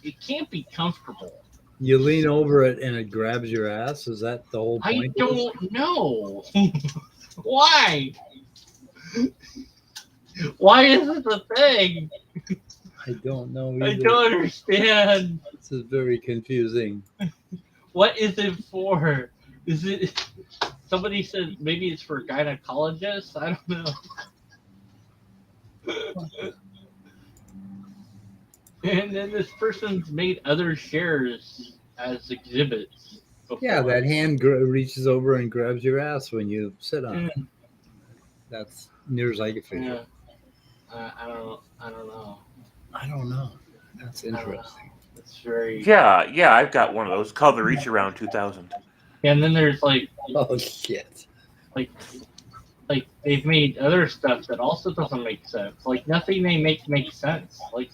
It can't be comfortable. you lean over it and it grabs your ass. Is that the whole I point? don't know. Why? Why is this a thing? I don't know I either. don't understand. This is very confusing. What is it for? Is it? Somebody said maybe it's for gynecologists. I don't know. And then this person's made other shares as exhibits. Before. Yeah, that hand reaches over and grabs your ass when you sit on it. That's near as I can figure. Yeah. I don't know. I don't know. That's I don't know. interesting. It's very. Yeah, I've got one of those called the Reach Around 2000. And then there's like Oh shit! they've made other stuff that also doesn't make sense. Like nothing they make makes sense. Like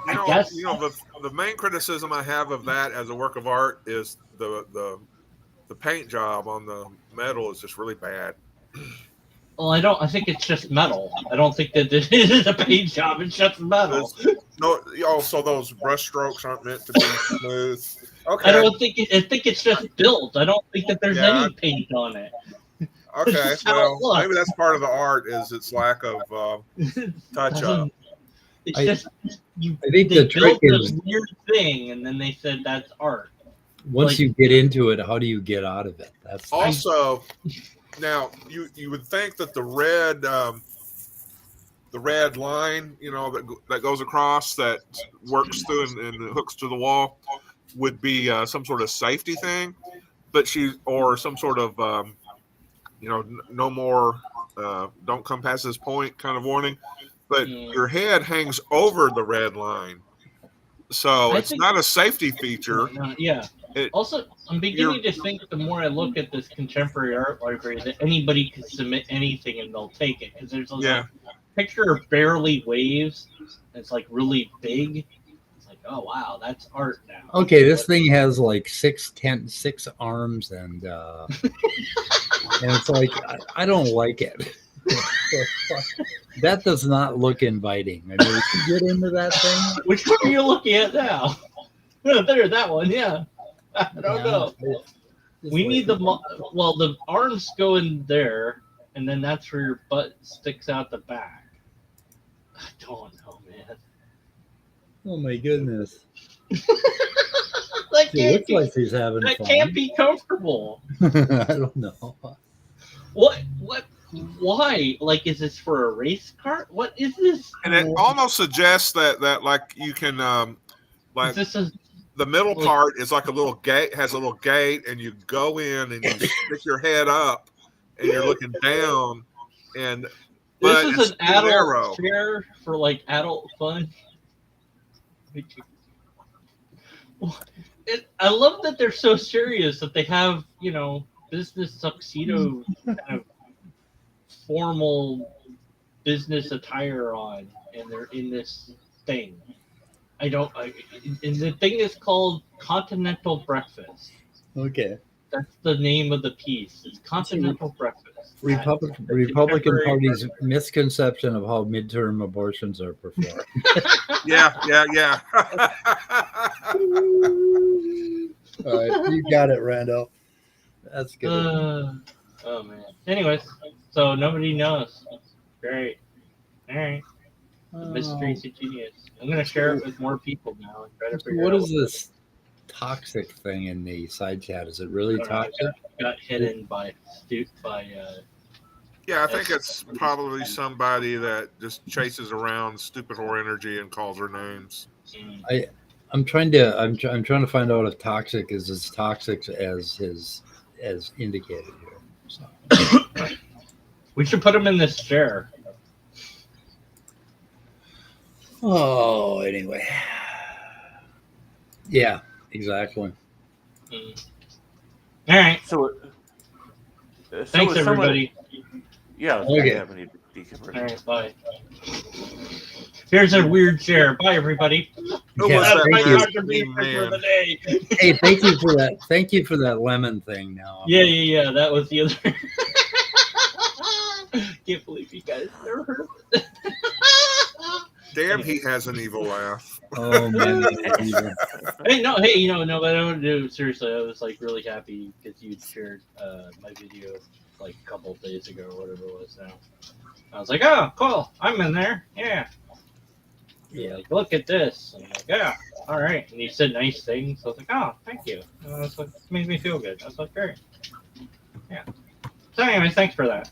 I guess the main criticism I have of that as a work of art is the paint job on the metal is just really bad. well, I think it's just metal. I don't think that it is a paint job. It's just metal. So those brush strokes aren't meant to be smooth. Okay. I think it's just built. I don't think that there's Yeah. any paint on it. Okay. Just how it Well, looks. maybe that's part of the art is its lack of touch up. It's I- just you. I think They the trick built is this weird thing, and then they said that's art. once like- you get into it, how do you get out of it? That's Also, now you would think that the red line, that goes across that works through and hooks to the wall would be some sort of safety thing, but or some sort of no more, don't come past this point kind of warning. But your head hangs over the red line, so I it's think- not a safety feature. Yeah. It- Also, I'm beginning to think the more I look at this contemporary art library that anybody can submit anything and they'll take it because there's a Yeah. picture of barely waves. It's like really big. It's like, oh wow, that's art now. okay. This thing has like 6 arms and it's like I don't like it. That does not look inviting. I mean, if you get into that thing, Which one are you looking at now? There, that one. Yeah. I don't know. We need the the arms go in there, and then that's where your butt sticks out the back. I don't know, man. Oh my goodness! That It can't looks be, like he's having that fun. can't be comfortable. I don't know. What? Why? Like, is this for a race car? What is this? And it almost suggests that like you can Is this a The middle part is like a little gate, has a little gate, and you go in and you stick your head up, and you're looking down. And This but is it's an adult narrow. chair for like adult fun. I love that they're so serious that they have, business tuxedo kind of formal business attire on, and they're in this thing. And the thing is called Continental Breakfast. Okay. That's the name of the piece. It's Continental Breakfast. Republican Party's misconception of how midterm abortions are performed. Yeah. All right, you got it, Randall. That's good. Oh man. Anyways, so nobody knows. Great. All right. The mystery to genius. I'm gonna share it with more people now and try to figure out What is this toxic thing in the side chat? Is it really toxic? Got hidden by Yeah, I think it's probably somebody that just chases around stupid whore energy and calls her names. I'm trying to find out if toxic is as toxic as indicated here. So. We should put him in this chair. Oh, anyway. Yeah, exactly. All right. So Thanks, everybody. Yeah. Okay. All right, bye. Here's a weird chair. Bye, everybody. Who Yeah, was that thank last you. name, man? Hey, thank you for that. Thank you for that lemon thing. Now. Yeah. That was the other. Can't believe you guys never heard of it. Damn, he has an evil laugh. Oh man. Hey, no, but I want to do seriously. I was like really happy because you shared my video like a couple of days ago or whatever it was. Now I was like, oh, cool, I'm in there. Yeah. Like, look at this. And I'm like, yeah, all right. And you said nice things. So I was like, oh, thank you. And I was like, it made me feel good. I was like, great. Yeah. So, anyways, thanks for that.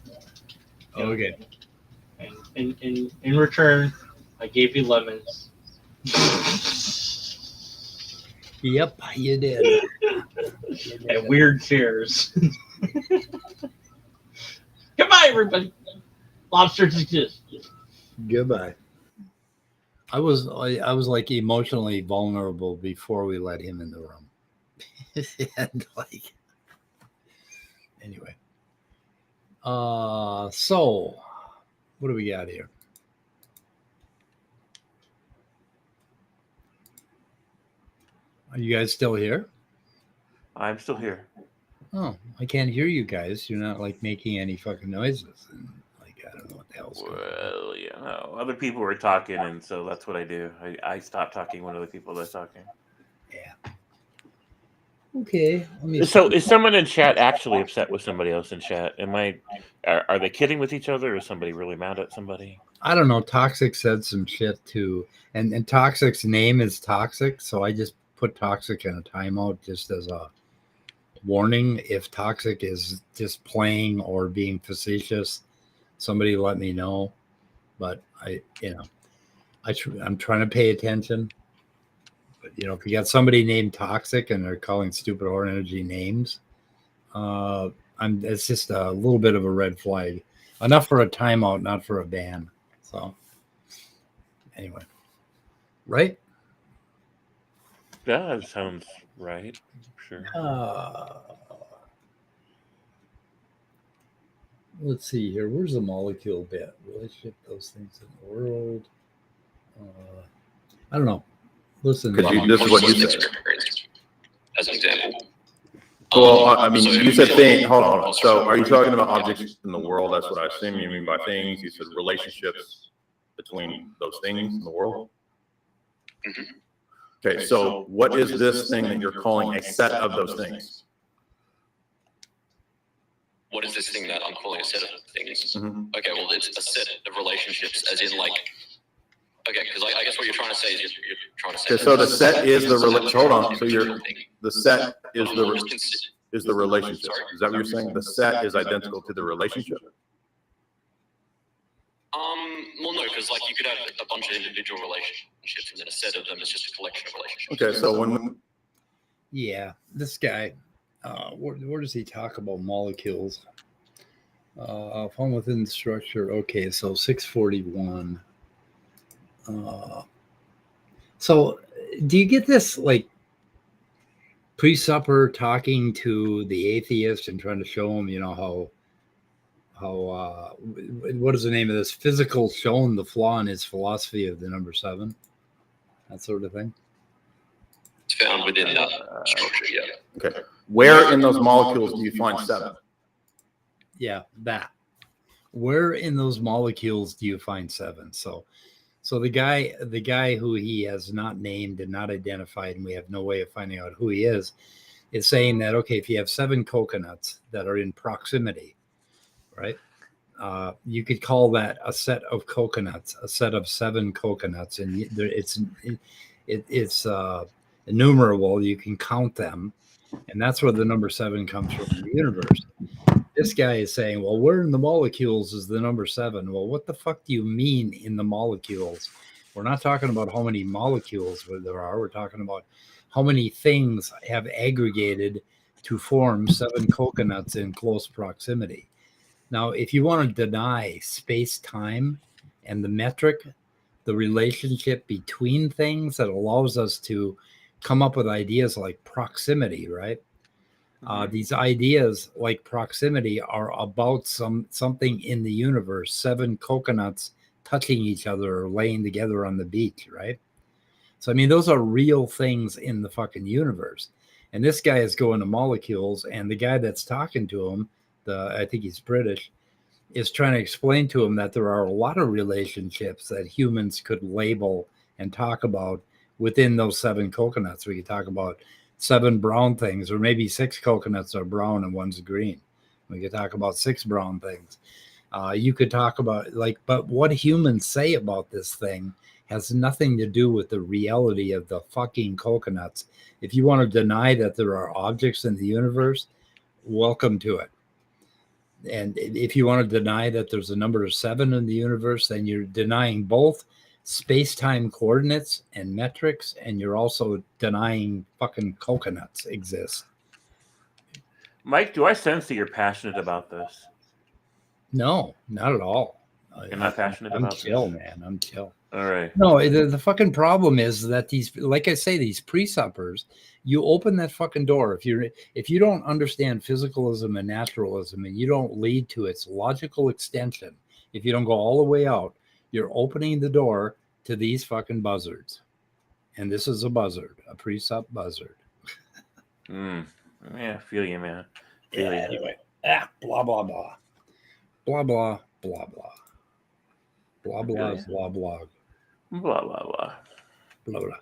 Okay. And in return, I gave you lemons. Yep, you did. And weird chairs. Goodbye, everybody. Lobsters exist. Goodbye. I was like emotionally vulnerable before we let him in the room. And like anyway. So what do we got here? Are you guys still here? I'm still here. Oh, I can't hear you guys. You're not like making any fucking noises. And like, I don't know what the hell's going on. Well, yeah, no. Other people were talking, and so that's what I do. I stop talking when other people are talking. Yeah. Okay. So is someone in chat actually upset with somebody else in chat? Are they kidding with each other, or is somebody really mad at somebody? I don't know. Toxic said some shit too. And Toxic's name is Toxic, so I just put Toxic in a timeout just as a warning. If Toxic is just playing or being facetious, somebody let me know. But I'm trying to pay attention. But if you got somebody named Toxic and they're calling stupid whore energy names, it's just a little bit of a red flag. Enough for a timeout, not for a ban. So anyway, right? Yeah, that sounds right. Sure. Let's see here. Where's the molecule bit? Relationship, those things in the world. I don't know. Listen. This is what you said. As an example. Well, I mean, you said thing. Hold on. So, are you talking about objects in the world? That's what I assume you mean by things. You said relationships between those things in the world. Mm-hmm. Okay, so what is this thing that you're calling a set of those things? What is this thing that I'm calling a set of things? Mm-hmm. Okay, well, it's a set of relationships, as in like. Okay, because I guess what you're trying to say is you're trying to say. Okay, so the set is the hold on. So the set is the relationship. Is that what you're saying? The set is identical to the relationship. Well, no, because like you could have a bunch of individual relationships, and then a set of them is just a collection of relationships. Okay, so Yeah, this guy, where does he talk about molecules? Found within the structure. Okay, so 641. So do you get this like pre-supper talking to the atheist and trying to show him, how what is the name of this? Physical showing the flaw in his philosophy of the number 7, that sort of thing. It's found within the structure, yeah. Okay. Where in those molecules do you find 7? Yeah, that. Where in those molecules do you find 7? So the guy who he has not named and not identified, and we have no way of finding out who he is saying that, okay, if you have 7 coconuts that are in proximity, right? You could call that a set of coconuts, a set of 7 coconuts, and it's enumerable. You can count them, and that's where the number 7 comes from in the universe. This guy is saying, well, where in the molecules is the number 7? Well, what the fuck do you mean in the molecules? We're not talking about how many molecules there are. We're talking about how many things have aggregated to form 7 coconuts in close proximity. Now, if you want to deny space-time and the metric, the relationship between things that allows us to come up with ideas like proximity, right? These ideas like proximity are about something in the universe, 7 coconuts touching each other or laying together on the beach, right? So, I mean, those are real things in the fucking universe. And this guy is going to molecules, and the guy that's talking to him, I think he's British, is trying to explain to him that there are a lot of relationships that humans could label and talk about within those 7 coconuts. We could talk about 7 brown things, or maybe 6 coconuts are brown and one's green. We could talk about 6 brown things. You could talk about but what humans say about this thing has nothing to do with the reality of the fucking coconuts. If you want to deny that there are objects in the universe, welcome to it. And if you want to deny that there's a number of 7 in the universe, then you're denying both space-time coordinates and metrics, and you're also denying fucking coconuts exist. Mike, do I sense that you're passionate about this? No, not at all. You're not passionate about this? I'm chill, man. I'm chill. All right. No, the fucking problem is that these, like I say, these pre-suppers, you open that fucking door. If you don't understand physicalism and naturalism, and you don't lead to its logical extension, if you don't go all the way out, you're opening the door to these fucking buzzards. And this is a buzzard, a pre-sup buzzard. Yeah, I feel you, man. Anyway. Blah, blah, blah. Blah, blah, blah, blah. Blah, blah, blah, blah. Blah, blah, blah. Blah, blah.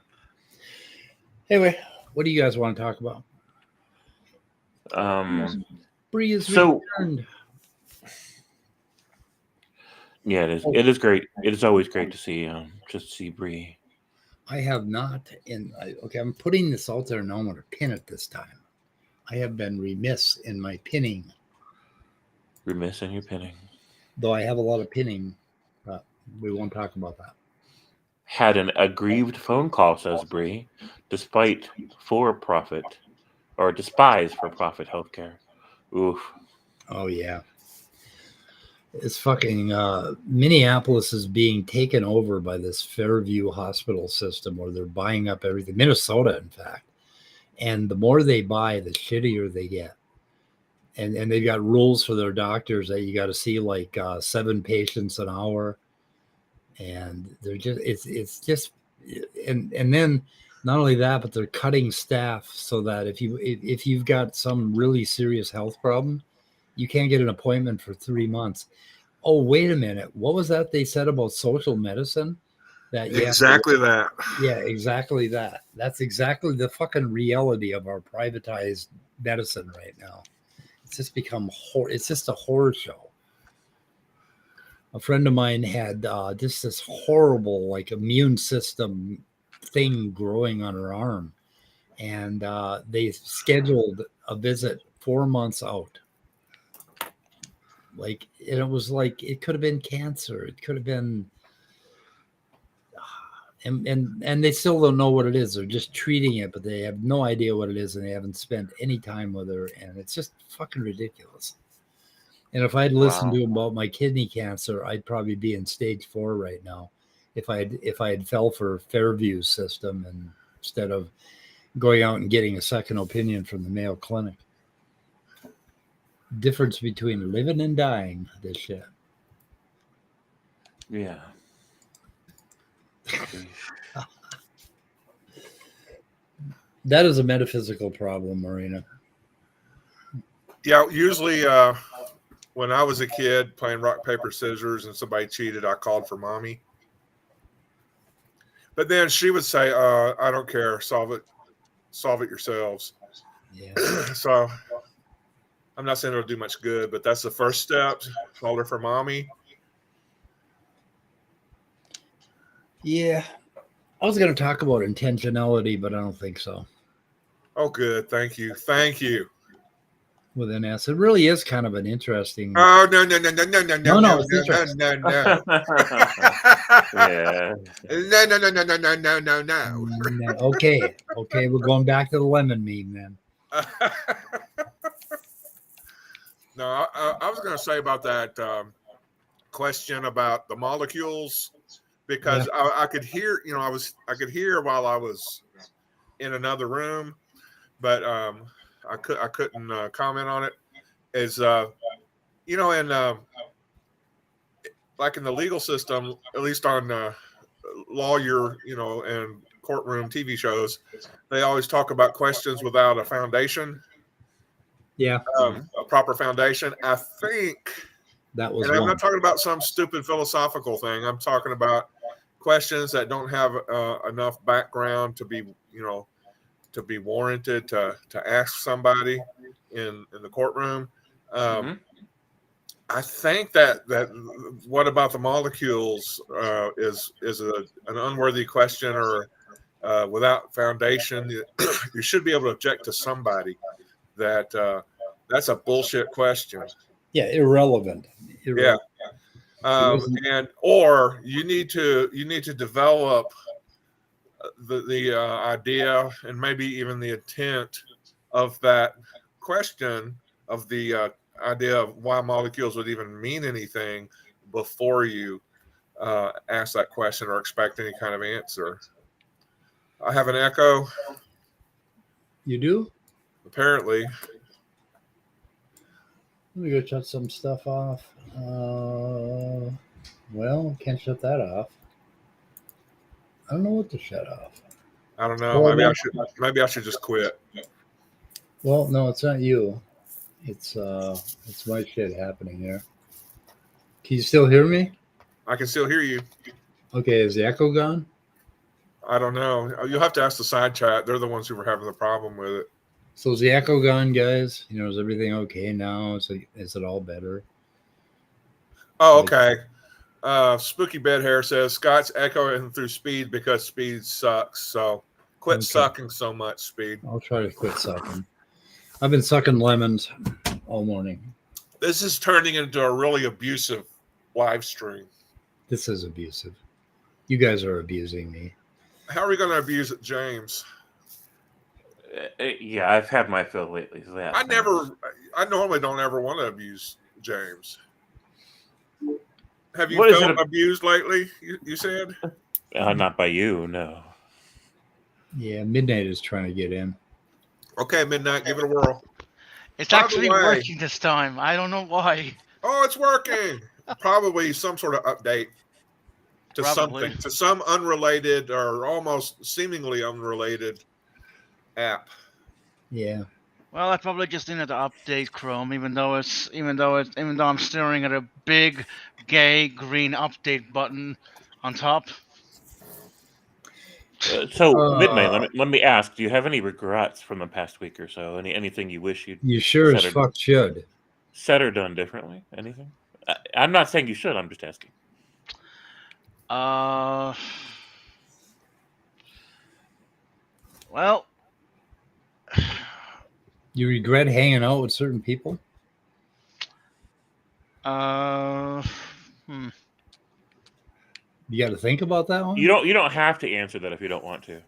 Anyway, what do you guys want to talk about? Bree is returned. Yeah, it is. It is great. It is always great to see just see Bree. I have not I'm putting this out there, and I'm going to pin it this time. I have been remiss in my pinning. Remiss in your pinning. Though I have a lot of pinning, but we won't talk about that. Had an aggrieved phone call, says Bree, despite for-profit or despise for-profit healthcare. Oof. Oh, yeah. It's fucking Minneapolis is being taken over by this Fairview hospital system where they're buying up everything. Minnesota, in fact. And the more they buy, the shittier they get. And they've got rules for their doctors that you got to see 7 patients an hour. And they're just and then not only that, but they're cutting staff so that if you've got some really serious health problem, you can't get an appointment for 3 months. Oh, wait a minute. What was that they said about social medicine? Exactly that. Yeah, exactly that. That's exactly the fucking reality of our privatized medicine right now. It's just become it's just a horror show. A friend of mine had just this horrible immune system thing growing on her arm, and they scheduled a visit 4 months out. It was it could have been cancer. It could have been and they still don't know what it is. They're just treating it, but they have no idea what it is, and they haven't spent any time with her, and it's just fucking ridiculous. And if I'd listened to him about my kidney cancer, I'd probably be in stage 4 right now. If I had fell for Fairview's system and instead of going out and getting a second opinion from the Mayo Clinic. Difference between living and dying, this shit. Yeah. That is a metaphysical problem, Marina. Yeah, usually when I was a kid playing rock, paper, scissors and somebody cheated, I called for mommy. But then she would say, I don't care, solve it yourselves. Yeah. So I'm not saying it'll do much good, but that's the first step. Call her for mommy. Yeah. I was going to talk about intentionality, but I don't think so. Oh, good. Thank you. Thank you. With an S. It really is kind of an interesting. Oh, no. No, No. Yeah. No. Okay. We're going back to the lemon meme then. No, I was going to say about that question about the molecules, because I could hear, I could hear while I was in another room, but I couldn't comment on it. Is like in the legal system, at least on lawyer, and courtroom TV shows, they always talk about questions without a foundation. Yeah. A proper foundation. I think that was. And I'm not talking about some stupid philosophical thing. I'm talking about questions that don't have enough background to be, to be warranted to ask somebody in the courtroom. I think that what about the molecules is an unworthy question, or without foundation. You should be able to object to somebody that that's a bullshit question. Yeah, irrelevant. Yeah. And or you need to develop the idea and maybe even the intent of that question, of the idea of why molecules would even mean anything before you ask that question or expect any kind of answer. I have an echo. You do? Apparently. Let me go shut some stuff off. Well, can't shut that off. I don't know what to shut off. I don't know. Maybe I should just quit. Well, no, it's not you. It's my shit happening here. Can you still hear me? I can still hear you. Okay, is the echo gone? I don't know. You'll have to ask the side chat. They're the ones who were having the problem with it. So is the echo gone, guys? Is everything okay now? Is it all better? Oh, okay. Spooky Bed Hair says Scott's echoing through Speed because Speed sucks. So quit sucking so much, Speed. I'll try to quit sucking. I've been sucking lemons all morning. This is turning into a really abusive live stream. This is abusive. You guys are abusing me. How are we going to abuse it, James? Yeah, I've had my fill lately. So I normally don't ever want to abuse James. Have you felt abused lately? You said? Not by you, no. Yeah, Midnight is trying to get in. Okay, Midnight, give it a whirl. It's actually working this time. I don't know why. Oh, it's working. Probably some sort of update to something, to some unrelated or almost seemingly unrelated app. Yeah. Well, I probably just needed to update Chrome, even though I'm staring at a big gay green update button on top. So Midnight, let me ask: do you have any regrets from the past week or so? Anything you wish you'd? You sure as fuck should. Said or done differently? Anything? I'm not saying you should. I'm just asking. Well, you regret hanging out with certain people? You got to think about that one. You don't have to answer that if you don't want to.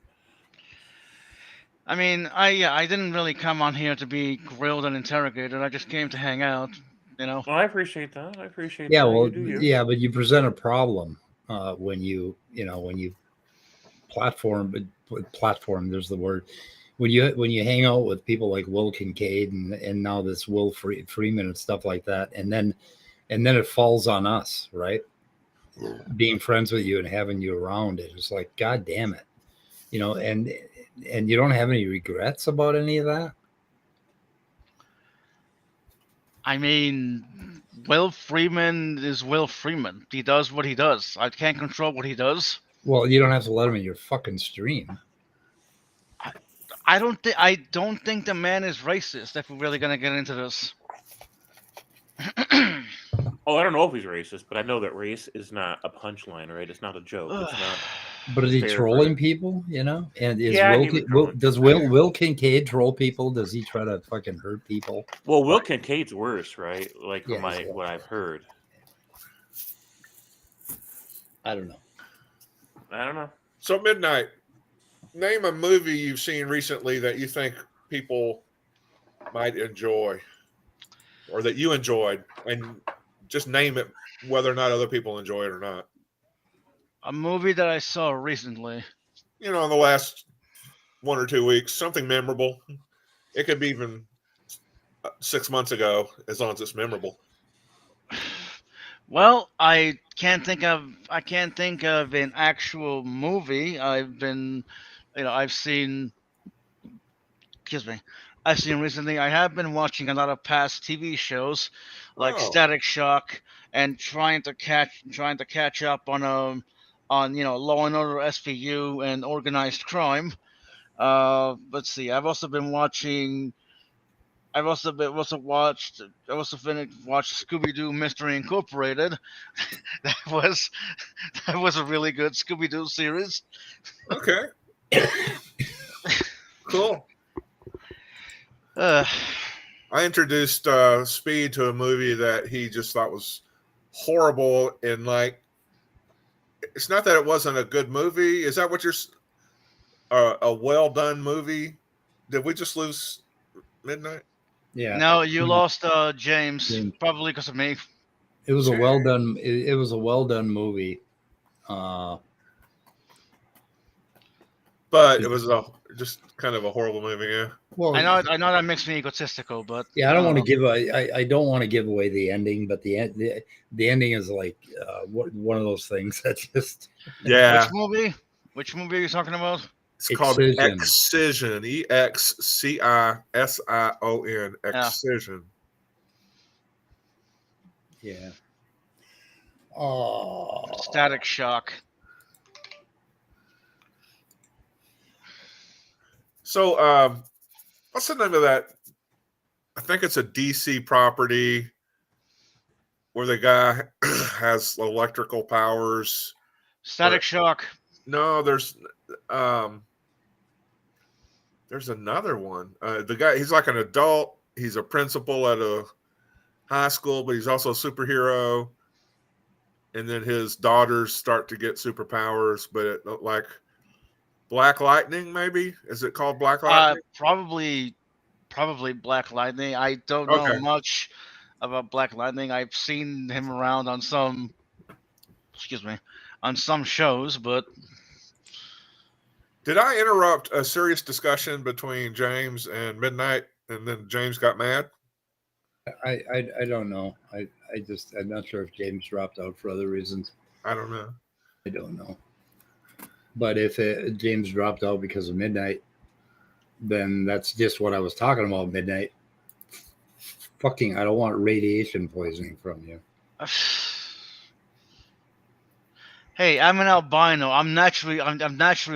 I mean, I didn't really come on here to be grilled and interrogated. I just came to hang out. Well, I appreciate that. Yeah, that. well, You do you. yeah, but you present a problem when you platform. There's the word. When you hang out with people like Will Kincaid and now this Will Freeman and stuff like that, and then it falls on us, right? Being friends with you and having you around, it's like, God damn it, and you don't have any regrets about any of that. I mean, Will Freeman is Will Freeman. He does what he does. I can't control what he does. Well, you don't have to let him in your fucking stream. I don't think the man is racist. If we're really gonna get into this. Oh, I don't know if he's racist, but I know that race is not a punchline, right? It's not a joke. It's not. But is he trolling people? And is does Will Kincaid troll people? Does he try to fucking hurt people? Well, Will Kincaid's worse, right? Like what I've heard. I don't know. So Midnight, name a movie you've seen recently that you think people might enjoy, or that you enjoyed, and just name it, whether or not other people enjoy it or not. A movie that I saw recently. In the last 1 or 2 weeks, something memorable. It could be even 6 months ago, as long as it's memorable. Well, I can't think of an actual movie. I've seen recently. I have been watching a lot of past TV shows like Static Shock and trying to catch up on Law and Order SVU and Organized Crime. Let's see. I've also watched Scooby-Doo Mystery Incorporated. that was a really good Scooby-Doo series. Okay. Cool. I introduced Speed to a movie that he just thought was horrible, and it's not that it wasn't a good movie. Is that what you're? A well done movie? Did we just lose Midnight? Yeah. No, you lost James, probably because of me. It was a well done. It was a well done movie. But it was just kind of a horrible movie. Yeah. Well, I know that makes me egotistical, but yeah, I don't want to I don't want to give away the ending, but the ending is like one of those things that just. Yeah. Which movie are you talking about? It's called Excision. EXCISION. Excision. Yeah. Oh. Static Shock. So, what's the name of that? I think it's a DC property where the guy has electrical powers. Static Shock. No, there's another one. The guy, he's like an adult. He's a principal at a high school, but he's also a superhero. And then his daughters start to get superpowers, but like Black Lightning, maybe? Is it called Black Lightning? Probably Black Lightning. I don't know much about Black Lightning. I've seen him around on some shows, but did I interrupt a serious discussion between James and Midnight, and then James got mad? I don't know. I'm not sure if James dropped out for other reasons. I don't know. I don't know. But if James dropped out because of Midnight, then that's just what I was talking about, Midnight. Fucking, I don't want radiation poisoning from you. Hey, I'm an albino. I'm naturally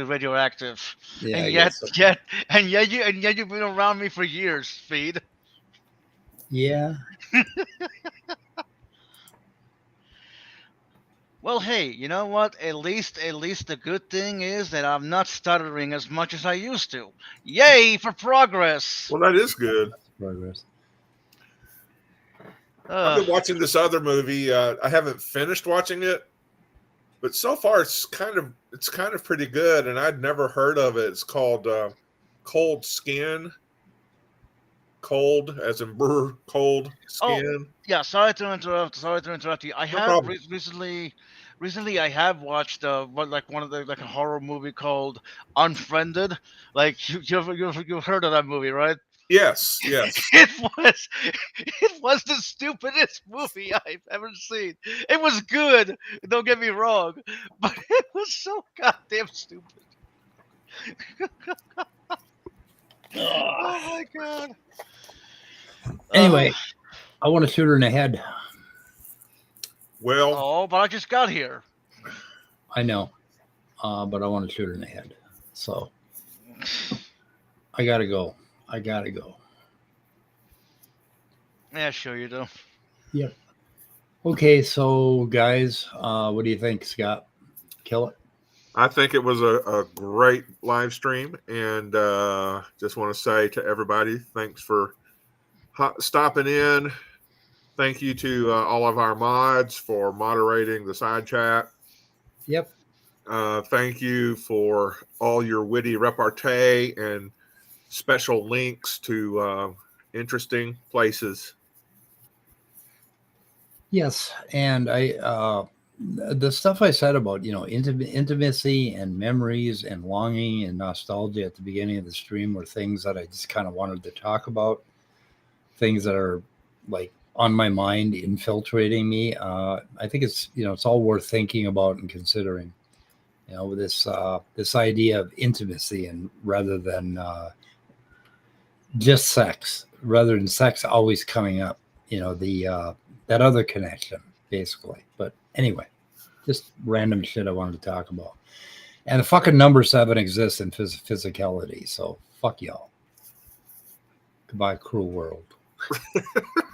radioactive. Yeah, and yet you've been around me for years, Speed. Yeah. Well, hey, you know what? At least the good thing is that I'm not stuttering as much as I used to. Yay for progress! Well, that is good. Progress. I've been watching this other movie. I haven't finished watching it, But so far, it's kind of pretty good, and I'd never heard of it. It's called Cold Skin. Cold, as in brr, cold skin. Yeah, sorry to interrupt you. I have recently I have watched one of the like a horror movie called Unfriended. Like you've heard of that movie, right? Yes. It was the stupidest movie I've ever seen. It was good, don't get me wrong, but it was so goddamn stupid. Oh my god. Anyway, I want to shoot her in the head. Well, but I just got here. I know, but I want to shoot her in the head. So I gotta go. Yeah, sure you do. Yep. Okay, so guys, what do you think, Scott? Kill it? I think it was a great live stream, and just want to say to everybody, thanks for stopping in. Thank you to all of our mods for moderating the side chat. Yep. Thank you for all your witty repartee and special links to interesting places. Yes, and the stuff I said about intimacy and memories and longing and nostalgia at the beginning of the stream were things that I just kind of wanted to talk about, things that are like on my mind, infiltrating me. I think it's it's all worth thinking about and considering. This idea of intimacy, and rather than just sex, rather than sex always coming up, that other connection, basically. But anyway, just random shit I wanted to talk about. And the fucking number 7 exists in physicality, so fuck y'all. Goodbye, cruel world.